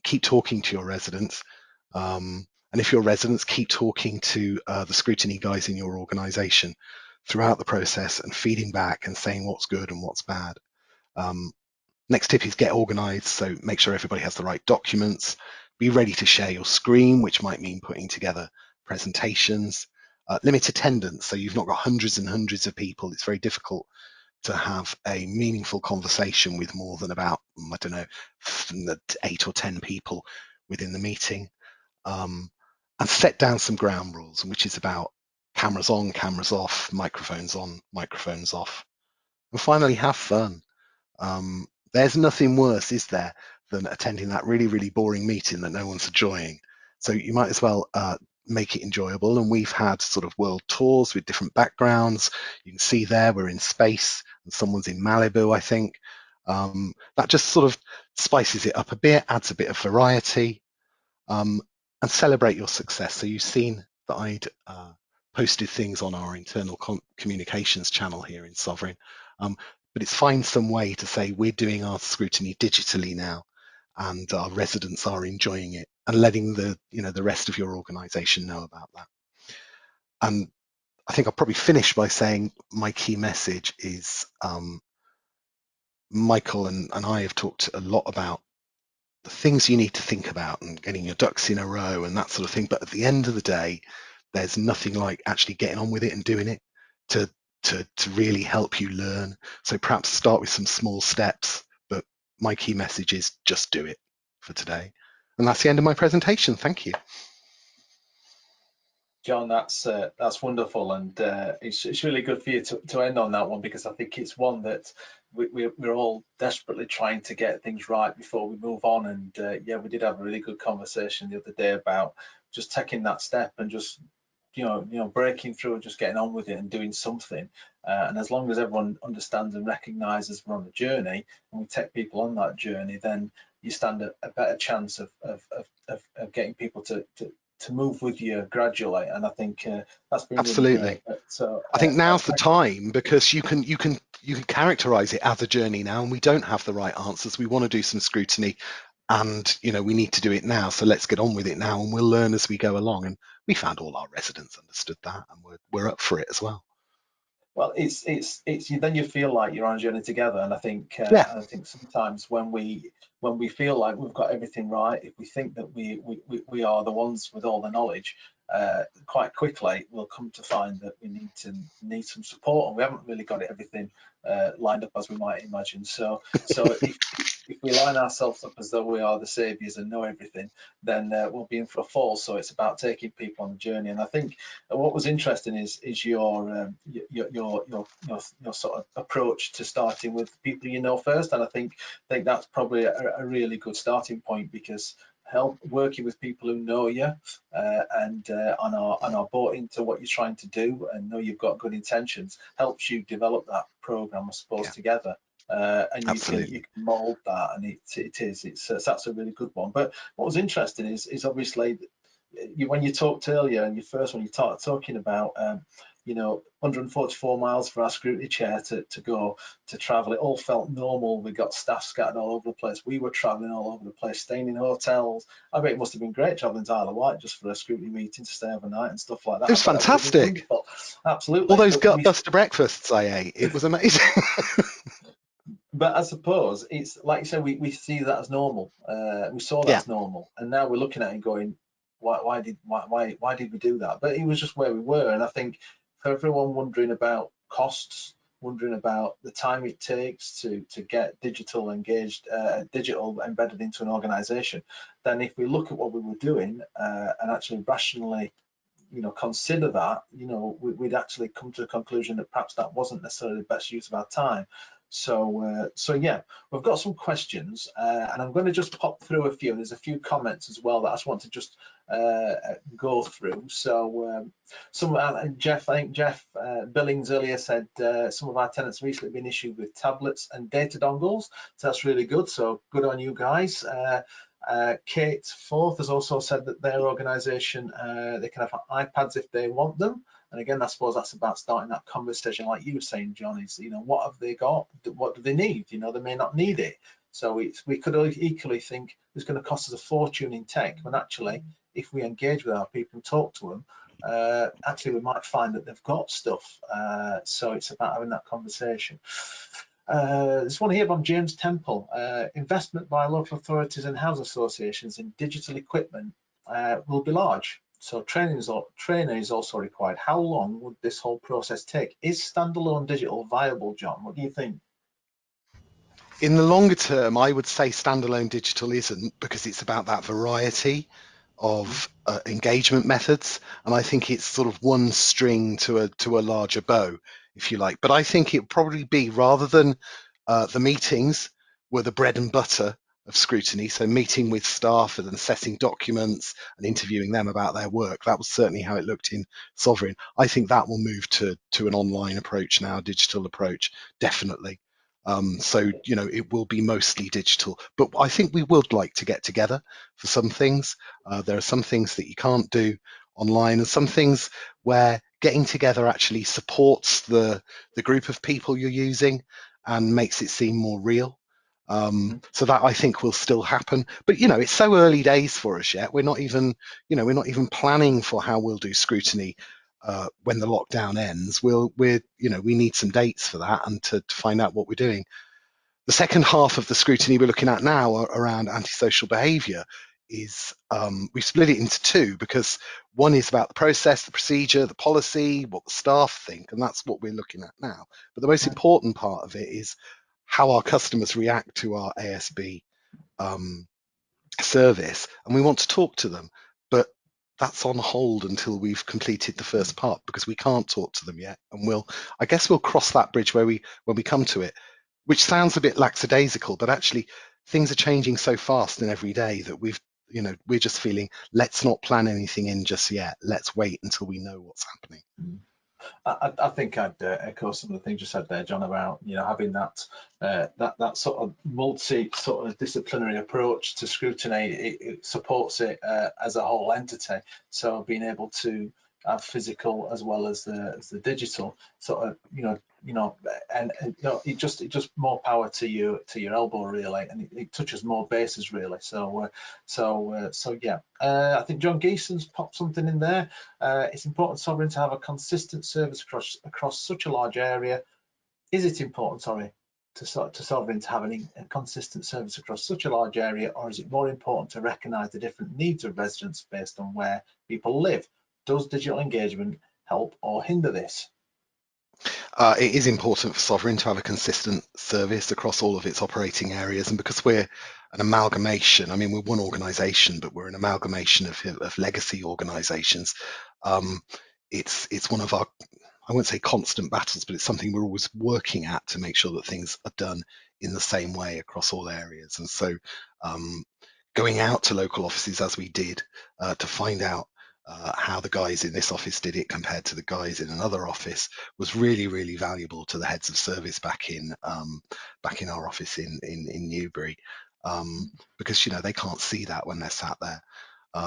keep talking to your residents. And if your residents, keep talking to the scrutiny guys in your organization throughout the process and feeding back and saying what's good and what's bad. Next tip is get organized. So make sure everybody has the right documents. Be ready to share your screen, which might mean putting together presentations. Limit attendance. So you've not got hundreds and hundreds of people. It's very difficult to have a meaningful conversation with more than about, I don't know, 8 or 10 people within the meeting. And set down some ground rules, which is about cameras on, cameras off, microphones on, microphones off. And finally, have fun. There's nothing worse, is there, than attending that really, really boring meeting that no one's enjoying. So you might as well make it enjoyable. And we've had sort of world tours with different backgrounds. You can see there we're in space and someone's in Malibu, I think. That just sort of spices it up a bit, adds a bit of variety. And celebrate your success. So you've seen that I'd posted things on our internal communications channel here in Sovereign, but it's find some way to say we're doing our scrutiny digitally now, and our residents are enjoying it, and letting the rest of your organisation know about that. And I think I'll probably finish by saying my key message is Michael and I have talked a lot about the things you need to think about and getting your ducks in a row and that sort of thing. But at the end of the day, there's nothing like actually getting on with it and doing it to really help you learn. So perhaps start with some small steps, but my key message is just do it for today. And that's the end of my presentation. Thank you. John, that's wonderful, and it's really good for you to end on that one, because I think it's one that we're all desperately trying to get things right before we move on. And yeah, we did have a really good conversation the other day about just taking that step and just breaking through and just getting on with it and doing something. And as long as everyone understands and recognises we're on a journey and we take people on that journey, then you stand a better chance of getting people to move with you gradually. And I think that's been Absolutely really great. So I think now's the time, because you can characterize it as a journey now, and we don't have the right answers. We want to do some scrutiny, and we need to do it now. So let's get on with it now, and we'll learn as we go along. And we found all our residents understood that, and we're up for it as well. Well, it's then you feel like you're on a journey together. And I think sometimes when we feel like we've got everything right, if we think that we are the ones with all the knowledge, quite quickly we'll come to find that we need some support, and we haven't really got everything lined up as we might imagine. So if we line ourselves up as though we are the saviors and know everything, then we'll be in for a fall. So it's about taking people on the journey. And I think what was interesting is your sort of approach to starting with people you know first. And I think that's probably a really good starting point, because working with people who know you and are bought into what you're trying to do and know you've got good intentions helps you develop that program, I suppose, together. And you can mold that, and that's a really good one. But what was interesting is obviously when you talked earlier, and your first one, you talking about 144 miles for our scrutiny chair to go to travel. It all felt normal. We got staff scattered all over the place. We were traveling all over the place, staying in hotels. I bet it must have been great traveling to Isle of Wight just for a scrutiny meeting to stay overnight and stuff like that. It was fantastic. Absolutely. All those gutbuster breakfasts I ate, it was amazing. But I suppose it's like you said, we see that as normal. We saw that as normal, and now we're looking at it and going, why did we do that? But it was just where we were. And I think for everyone wondering about costs, wondering about the time it takes to get digital embedded into an organization, then if we look at what we were doing and actually rationally consider that, we'd actually come to the conclusion that perhaps that wasn't necessarily the best use of our time. So yeah, we've got some questions, and I'm going to just pop through a few. There's a few comments as well that I just want to just go through. So Jeff, I think Jeff Billings earlier said some of our tenants recently been issued with tablets and data dongles. So that's really good. So good on you guys. Kate Forth has also said that their organisation, they can have iPads if they want them. And again, I suppose that's about starting that conversation, like you were saying, John, is, what have they got? What do they need? They may not need it. So we could equally think it's going to cost us a fortune in tech, when actually, if we engage with our people and talk to them, actually we might find that they've got stuff. So it's about having that conversation. This one here from James Temple. Investment by local authorities and housing associations in digital equipment will be large. So training is also required. How long would this whole process take? Is standalone digital viable, John? What do you think? In the longer term, I would say standalone digital isn't, because it's about that variety of engagement methods, and I think it's sort of one string to a larger bow, if you like. But I think it would probably be, rather than the meetings were the bread and butter of Scrutiny, so meeting with staff and assessing documents and interviewing them about their work. That was certainly how it looked in Sovereign. I think that will move to an online approach now, digital approach, definitely. So it will be mostly digital, but I think we would like to get together for some things. There are some things that you can't do online, and some things where getting together actually supports the group of people you're using and makes it seem more real. So that, I think, will still happen. But it's so early days for us yet. We're not even planning for how we'll do Scrutiny when the lockdown ends. We need some dates for that, and to find out what we're doing. The second half of the Scrutiny we're looking at now around antisocial behaviour is we split it into two, because one is about the process, the procedure, the policy, what the staff think, and that's what we're looking at now. But the most important part of it is how our customers react to our ASB service, and we want to talk to them, but that's on hold until we've completed the first part, because we can't talk to them yet. And I guess we'll cross that bridge when we come to it, which sounds a bit lackadaisical, but actually things are changing so fast and every day that we're just feeling, let's not plan anything in just yet. Let's wait until we know what's happening. I think I'd echo some of the things you said there, John, about having that that sort of multi-disciplinary approach to Scrutiny. It supports it as a whole entity. So being able to have physical as well as the digital sort of and it just more power to your elbow, really, and it touches more bases, really. So yeah, I think John Geeson's popped something in there. It's important, Sovereign, to have a consistent service across such a large area. Is it important, to Sovereign to have a consistent service across such a large area, or is it more important to recognise the different needs of residents based on where people live? Does digital engagement help or hinder this? It is important for Sovereign to have a consistent service across all of its operating areas, and because we're an amalgamation, I mean, we're one organisation, but we're an amalgamation of legacy organisations. It's one of our, I won't say constant battles, but it's something we're always working at, to make sure that things are done in the same way across all areas. And so going out to local offices, as we did, to find out how the guys in this office did it compared to the guys in another office, was really, really valuable to the heads of service back in our office in Newbury, because they can't see that when they're sat there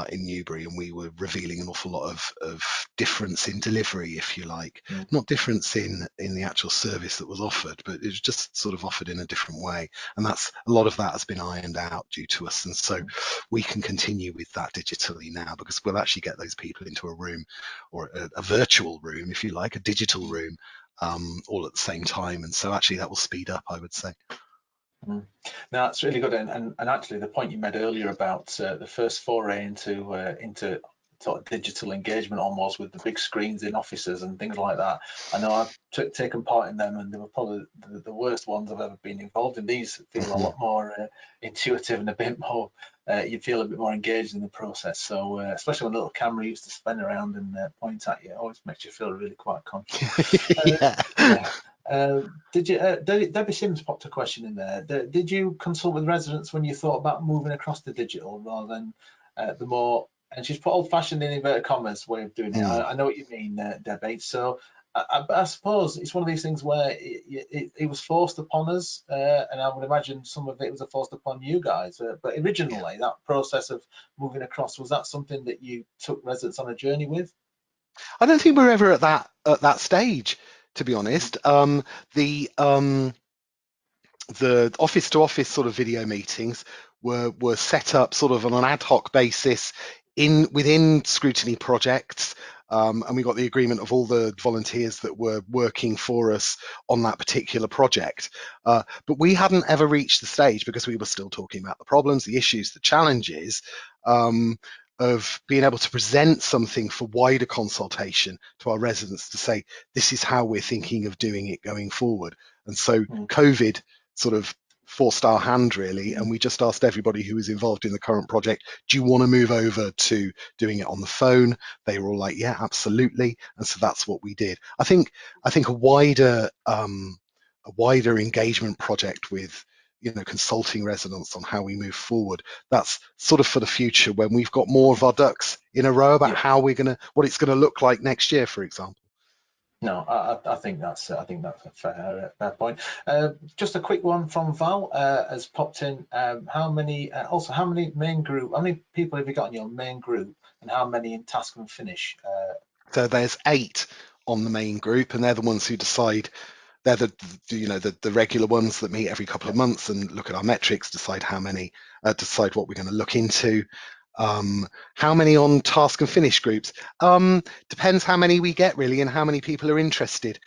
in Newbury, and we were revealing an awful lot of difference in delivery, if you like. Not difference in the actual service that was offered, but it was just sort of offered in a different way, and that's a lot of that has been ironed out due to us. And so we can continue with that digitally now, because we'll actually get those people into a room, or a virtual room, if you like, a digital room, all at the same time. And so actually that will speed up, I would say. No, that's really good, and actually the point you made earlier about the first foray into sort of digital engagement, almost with the big screens in offices and things like that. I know I've taken part in them, and they were probably the worst ones I've ever been involved in. These feel a lot more intuitive and a bit more. You feel a bit more engaged in the process. So especially when a little camera used to spin around and point at you, it always makes you feel really quite conscious. Yeah. Yeah. Debbie Sims popped a question in there. Did you consult with residents when you thought about moving across to digital rather than the more, and she's put old-fashioned in inverted commas way of doing it. I know what you mean, Debbie. So I suppose it's one of these things where it was forced upon us, and I would imagine some of it was forced upon you guys. But originally, that process of moving across, was that something that you took residents on a journey with? I don't think we're ever at that stage, to be honest. The office to office sort of video meetings were set up sort of on an ad hoc basis within Scrutiny projects, and we got the agreement of all the volunteers that were working for us on that particular project. But we hadn't ever reached the stage, because we were still talking about the problems, the issues, the challenges, of being able to present something for wider consultation to our residents to say, this is how we're thinking of doing it going forward. And so COVID sort of forced our hand, really, and we just asked everybody who was involved in the current project, do you want to move over to doing it on the phone? They were all like, yeah, absolutely. And so that's what we did. I think a wider engagement project with consulting residents on how we move forward, that's sort of for the future, when we've got more of our ducks in a row about what it's going to look like next year, for example. No, I think that's a fair point. Just a quick one from Val has popped in. How many people have you got in your main group, and how many in task and finish? So there's 8 on the main group, and they're the ones who decide. They're the regular ones that meet every couple of months and look at our metrics, decide decide what we're going to look into. How many on task and finish groups? Depends how many we get, really, and how many people are interested.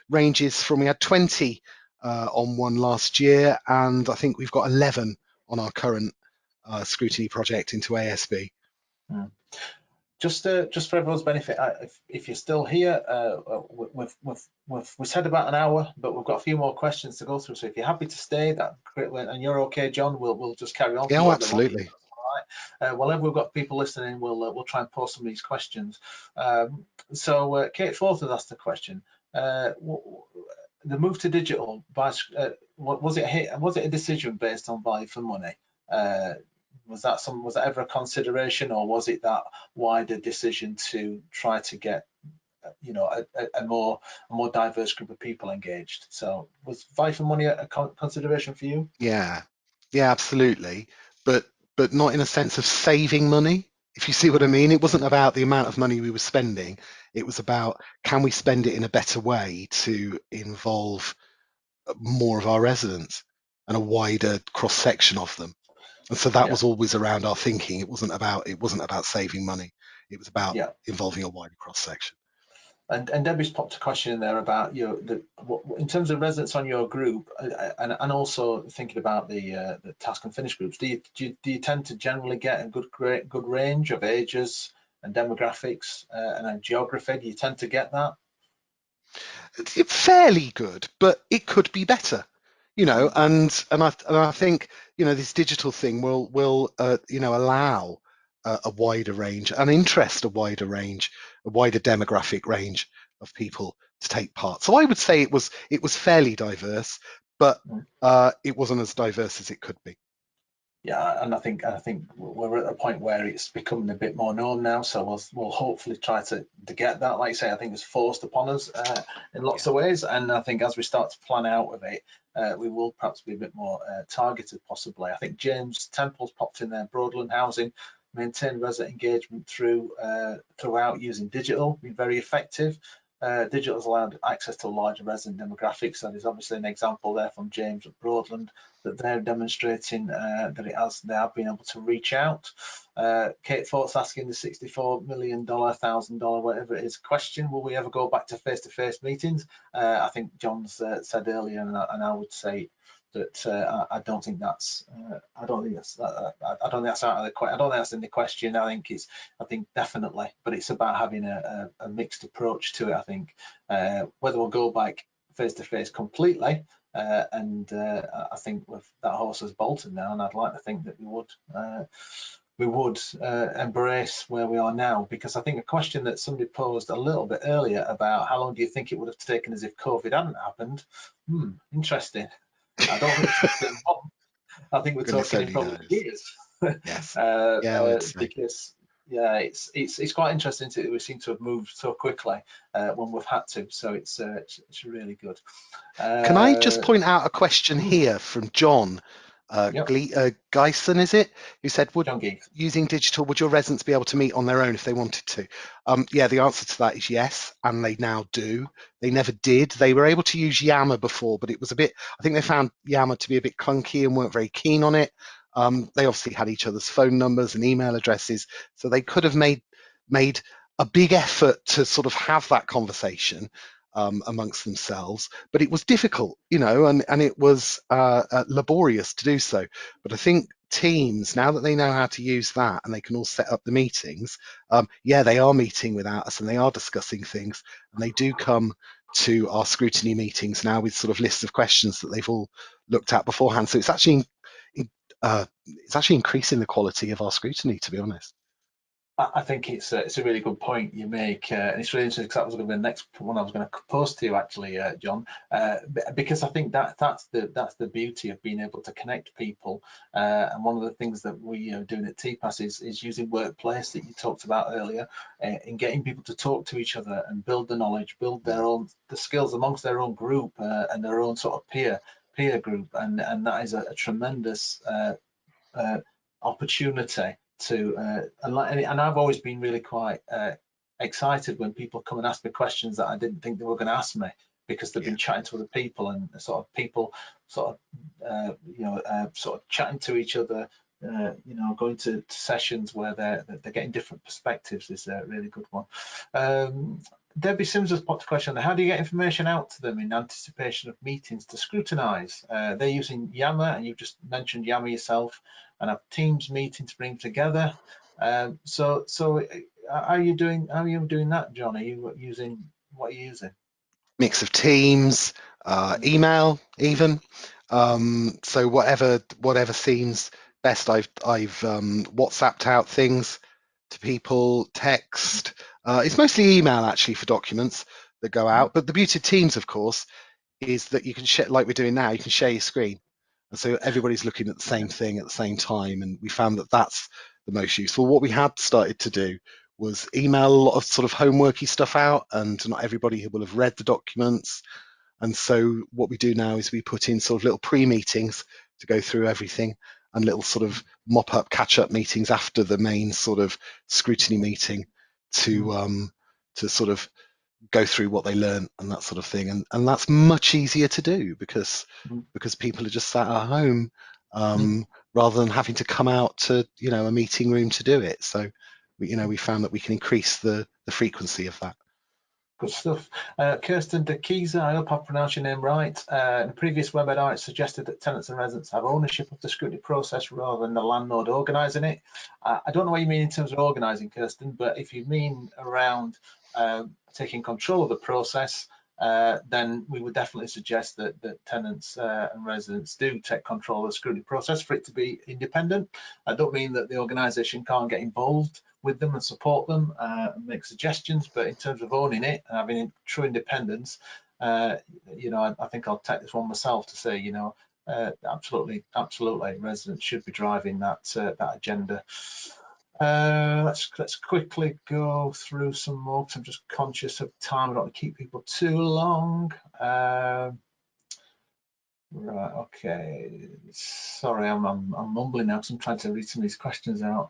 Ranges from, we had 20 on one last year, and I think we've got 11 on our current Scrutiny project into ASB. Just for everyone's benefit, if you're still here, we've said about an hour, but we've got a few more questions to go through. So if you're happy to stay, that great, and you're okay, John, we'll just carry on. Yeah, absolutely. Whenever we've got people listening, we'll try and post some of these questions. So Kate Forth has asked a question. The move to digital, was it a decision based on value for money? Was that ever a consideration, or was it that wider decision to try to get a more diverse group of people engaged? So was value for money a consideration for you? Yeah, absolutely, but not in a sense of saving money, if you see what I mean. It wasn't about the amount of money we were spending. It was about, can we spend it in a better way to involve more of our residents and a wider cross section of them. And so that was always around our thinking. It wasn't about saving money. It was about involving a wider cross section. And Debbie's popped a question in there about in terms of residents on your group, and also thinking about the task and finish groups. Do you tend to generally get a good range of ages and demographics and geography? Do you tend to get that? It's fairly good, but it could be better. And I think this digital thing will allow a wider range and interest a wider demographic range of people to take part. So I would say it was fairly diverse, but it wasn't as diverse as it could be. Yeah, and I think we're at a point where it's becoming a bit more known now, so we'll hopefully try to get that. Like I say, I think it's forced upon us in lots of ways, and I think as we start to plan out of it, we will perhaps be a bit more targeted, possibly. I think James Temple's popped in there. Broadland Housing maintain resident engagement throughout using digital, been very effective. Digital has allowed access to a larger resident demographics. So there's obviously an example there from James at Broadland that they're demonstrating that they have been able to reach out. Kate Fort's asking the $64 million, $1,000, whatever it is, question: will we ever go back to face-to-face meetings? I think John's said earlier, and I would say that I don't think that's I don't think that's out of the question. I don't think that's in the question. I think definitely, but it's about having a mixed approach to it. I think whether we'll go back face to face completely, and I think with that horse has bolted now, and I'd like to think that we would embrace where we are now, because I think a question that somebody posed a little bit earlier about how long do you think it would have taken as if COVID hadn't happened? Interesting. I don't think we're talking in months. I think we're Goodness talking in only probably knows. years. Yes. Yeah, I would say. Because yeah, it's quite interesting that we seem to have moved so quickly when we've had to. So it's really good. Can I just point out a question here from John Geisen, is it? Who said, using digital, would your residents be able to meet on their own if they wanted to? Yeah, the answer to that is yes, and they now do. They never did. They were able to use Yammer before, but it was a bit, I think they found Yammer to be a bit clunky and weren't very keen on it. They obviously had each other's phone numbers and email addresses, so they could have made a big effort to sort of have that conversation amongst themselves, but it was difficult, you know, and it was laborious to do so. But I think teams, now that they know how to use that and they can all set up the meetings, yeah, they are meeting without us and they are discussing things, and they do come to our scrutiny meetings now with sort of lists of questions that they've all looked at beforehand. So it's actually increasing the quality of our scrutiny, to be honest. I think it's a really good point you make, and it's really interesting because that was going to be the next one I was going to post to you, actually, John, because I think that's the beauty of being able to connect people, and one of the things that we doing at Tpas is using workplace that you talked about earlier, in getting people to talk to each other and build the knowledge, build the skills amongst their own group and their own sort of peer group, and that is a tremendous opportunity to and I've always been really quite excited when people come and ask me questions that I didn't think they were going to ask me, because they've been chatting to other people, and sort of people sort of chatting to each other, going to sessions where they're getting different perspectives is a really good one. Debbie Sims has popped a question there. How do you get information out to them in anticipation of meetings to scrutinise? They're using Yammer, and you've just mentioned Yammer yourself, and have Teams meeting to bring together. So how are you doing that, John? Are you using, what are you using? Mix of Teams, email, even. So whatever seems best. I've WhatsApped out things to people, text. It's mostly email actually for documents that go out. But the beauty of Teams, of course, is that you can share, like we're doing now, you can share your screen. And so everybody's looking at the same thing at the same time. And we found that that's the most useful. What we had started to do was email a lot of sort of homeworky stuff out, and not everybody will have read the documents. And so what we do now is we put in sort of little pre-meetings to go through everything, and little sort of mop-up, catch-up meetings after the main sort of scrutiny meeting to sort of go through what they learn and that sort of thing. And that's much easier to do because people are just sat at home rather than having to come out to a meeting room to do it. So we found that we can increase the frequency of that. Good stuff. Kirsten de Kiza, I hope I pronounced your name right. In the previous webinar, it suggested that tenants and residents have ownership of the scrutiny process rather than the landlord organising it. I don't know what you mean in terms of organising, Kirsten, but if you mean around taking control of the process, then we would definitely suggest that tenants and residents do take control of the scrutiny process for it to be independent. I don't mean that the organisation can't get involved with them and support them and make suggestions, but in terms of owning it and having true independence, I think I'll take this one myself to say, absolutely, residents should be driving that agenda. Let's quickly go through some more, because I'm just conscious of time. I don't want to keep people too long. Right, okay. Sorry, I'm mumbling now because I'm trying to read some of these questions out.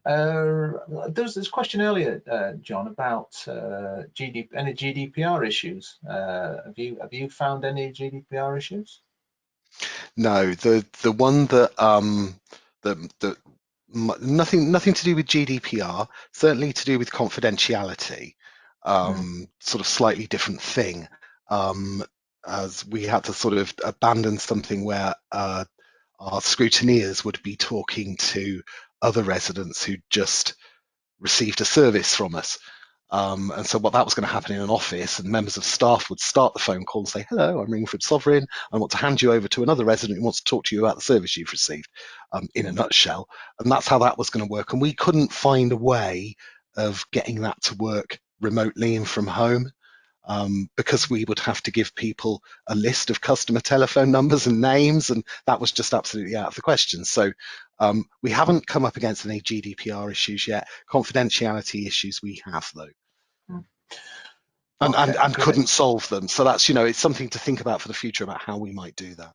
There was this question earlier, John, about any GDPR issues. Have you found any GDPR issues? No, the one that nothing to do with GDPR, certainly to do with confidentiality, sort of slightly different thing. as we had to sort of abandon something where our scrutineers would be talking to other residents who just received a service from us. And so what that was going to happen in an office, and members of staff would start the phone call and say, hello, I'm ringing from Sovereign. I want to hand you over to another resident who wants to talk to you about the service you've received, in a nutshell. And that's how that was going to work. And we couldn't find a way of getting that to work remotely and from home, because we would have to give people a list of customer telephone numbers and names, and that was just absolutely out of the question. So we haven't come up against any GDPR issues yet. Confidentiality issues we have, though. And couldn't solve them. So that's, it's something to think about for the future about how we might do that.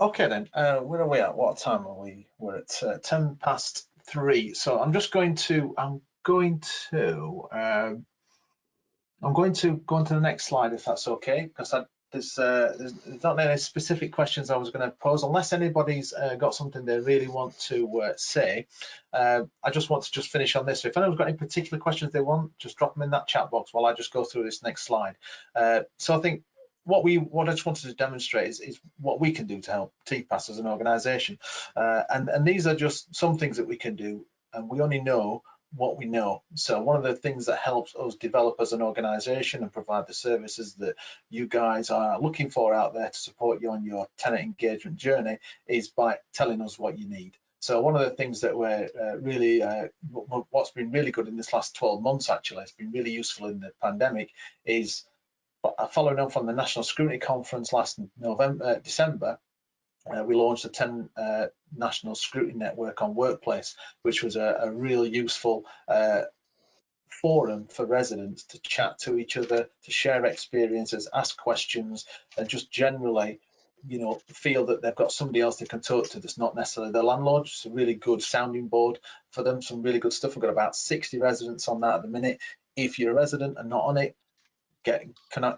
Okay then, where are we at? What time are we? We're at 3:10. So I'm going to go on to the next slide, if that's okay, because there's not any specific questions I was going to pose, unless anybody's got something they really want to say. I just want to finish on this. So if anyone's got any particular questions they want, just drop them in that chat box while I just go through this next slide. So I think what I just wanted to demonstrate is what we can do to help Tpas as an organisation, and these are just some things that we can do, and we only know what we know. So one of the things that helps us develop as an organization and provide the services that you guys are looking for out there to support you on your tenant engagement journey is by telling us what you need. So one of the things that we're really, what's been really good in this last 12 months, actually, it's been really useful in the pandemic, is following on from the National Scrutiny Conference last December, we launched a 10 National Scrutiny Network on Workplace, which was a real useful forum for residents to chat to each other, to share experiences, ask questions, and just generally, feel that they've got somebody else they can talk to that's not necessarily their landlord. It's a really good sounding board for them, some really good stuff. We've got about 60 residents on that at the minute. If you're a resident and not on it,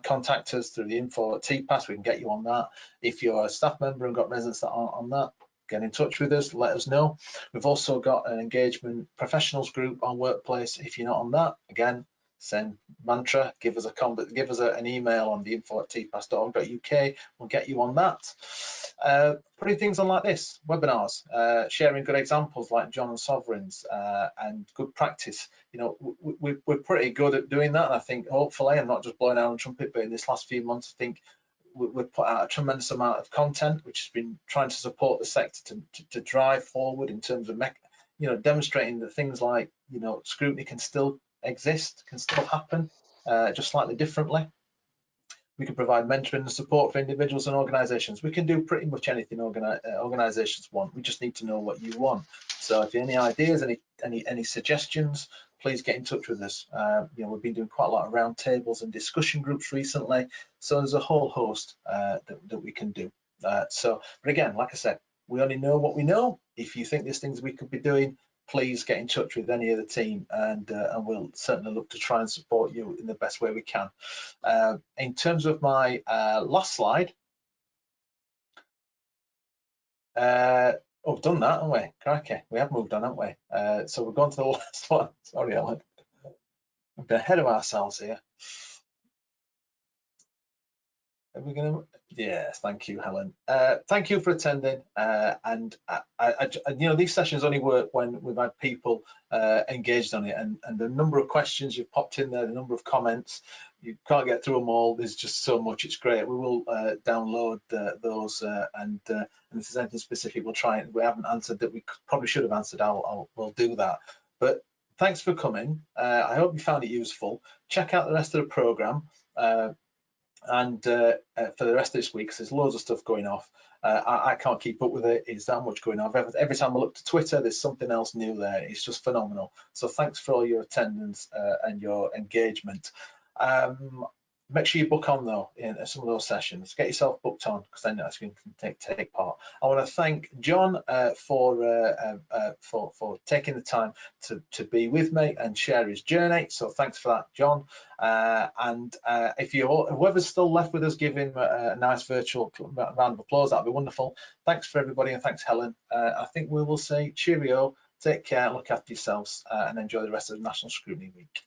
contact us through the info at Tpas. We can get you on that. If you're a staff member and got residents that aren't on that, get in touch with us, let us know. We've also got an engagement professionals group on Workplace. If you're not on that, again, same mantra, give us an email on the info@tpas.org.uk. We'll get you on that. Putting things on like this, webinars, sharing good examples like John and Sovereign's, and good practice. We're pretty good at doing that, and I think hopefully, I'm not just blowing out on trumpet, but in this last few months, I think we've put out a tremendous amount of content which has been trying to support the sector to drive forward in terms of demonstrating that things like scrutiny can still exist, can still happen, just slightly differently. We can provide mentoring and support for individuals and organizations. We can do pretty much anything organizations want. We just need to know what you want. So if you have any ideas, any suggestions, please get in touch with us. We've been doing quite a lot of roundtables and discussion groups recently. So there's a whole host that we can do. But again, like I said, we only know what we know. If you think there's things we could be doing, please get in touch with any of the team, and we'll certainly look to try and support you in the best way we can. In terms of my last slide, we've done that, haven't we? Crikey, we have moved on, haven't we? So we're going to the last one. Sorry, Ellen. We've been ahead of ourselves here. Are we going to? Yes, thank you, Helen. Thank you for attending. And these sessions only work when we've had people engaged on it, and the number of questions you've popped in there, the number of comments, you can't get through them all. There's just so much. It's great. We will download those, and if there's anything specific, we'll try it. We haven't answered that we probably should have answered. We'll do that. But thanks for coming. I hope you found it useful. Check out the rest of the program. And for the rest of this week, because there's loads of stuff going off. I can't keep up with it. It's that much going on. Every time I look to Twitter, there's something else new there. It's just phenomenal. So thanks for all your attendance and your engagement. Make sure you book on though in some of those sessions. Get yourself booked on, because then that's when you can take part. I want to thank John for taking the time to be with me and share his journey. So thanks for that, John. And if whoever's still left with us, give him a nice virtual round of applause. That'd be wonderful. Thanks for everybody, and thanks, Helen. I think we will say cheerio. Take care, look after yourselves, and enjoy the rest of the National Scrutiny Week.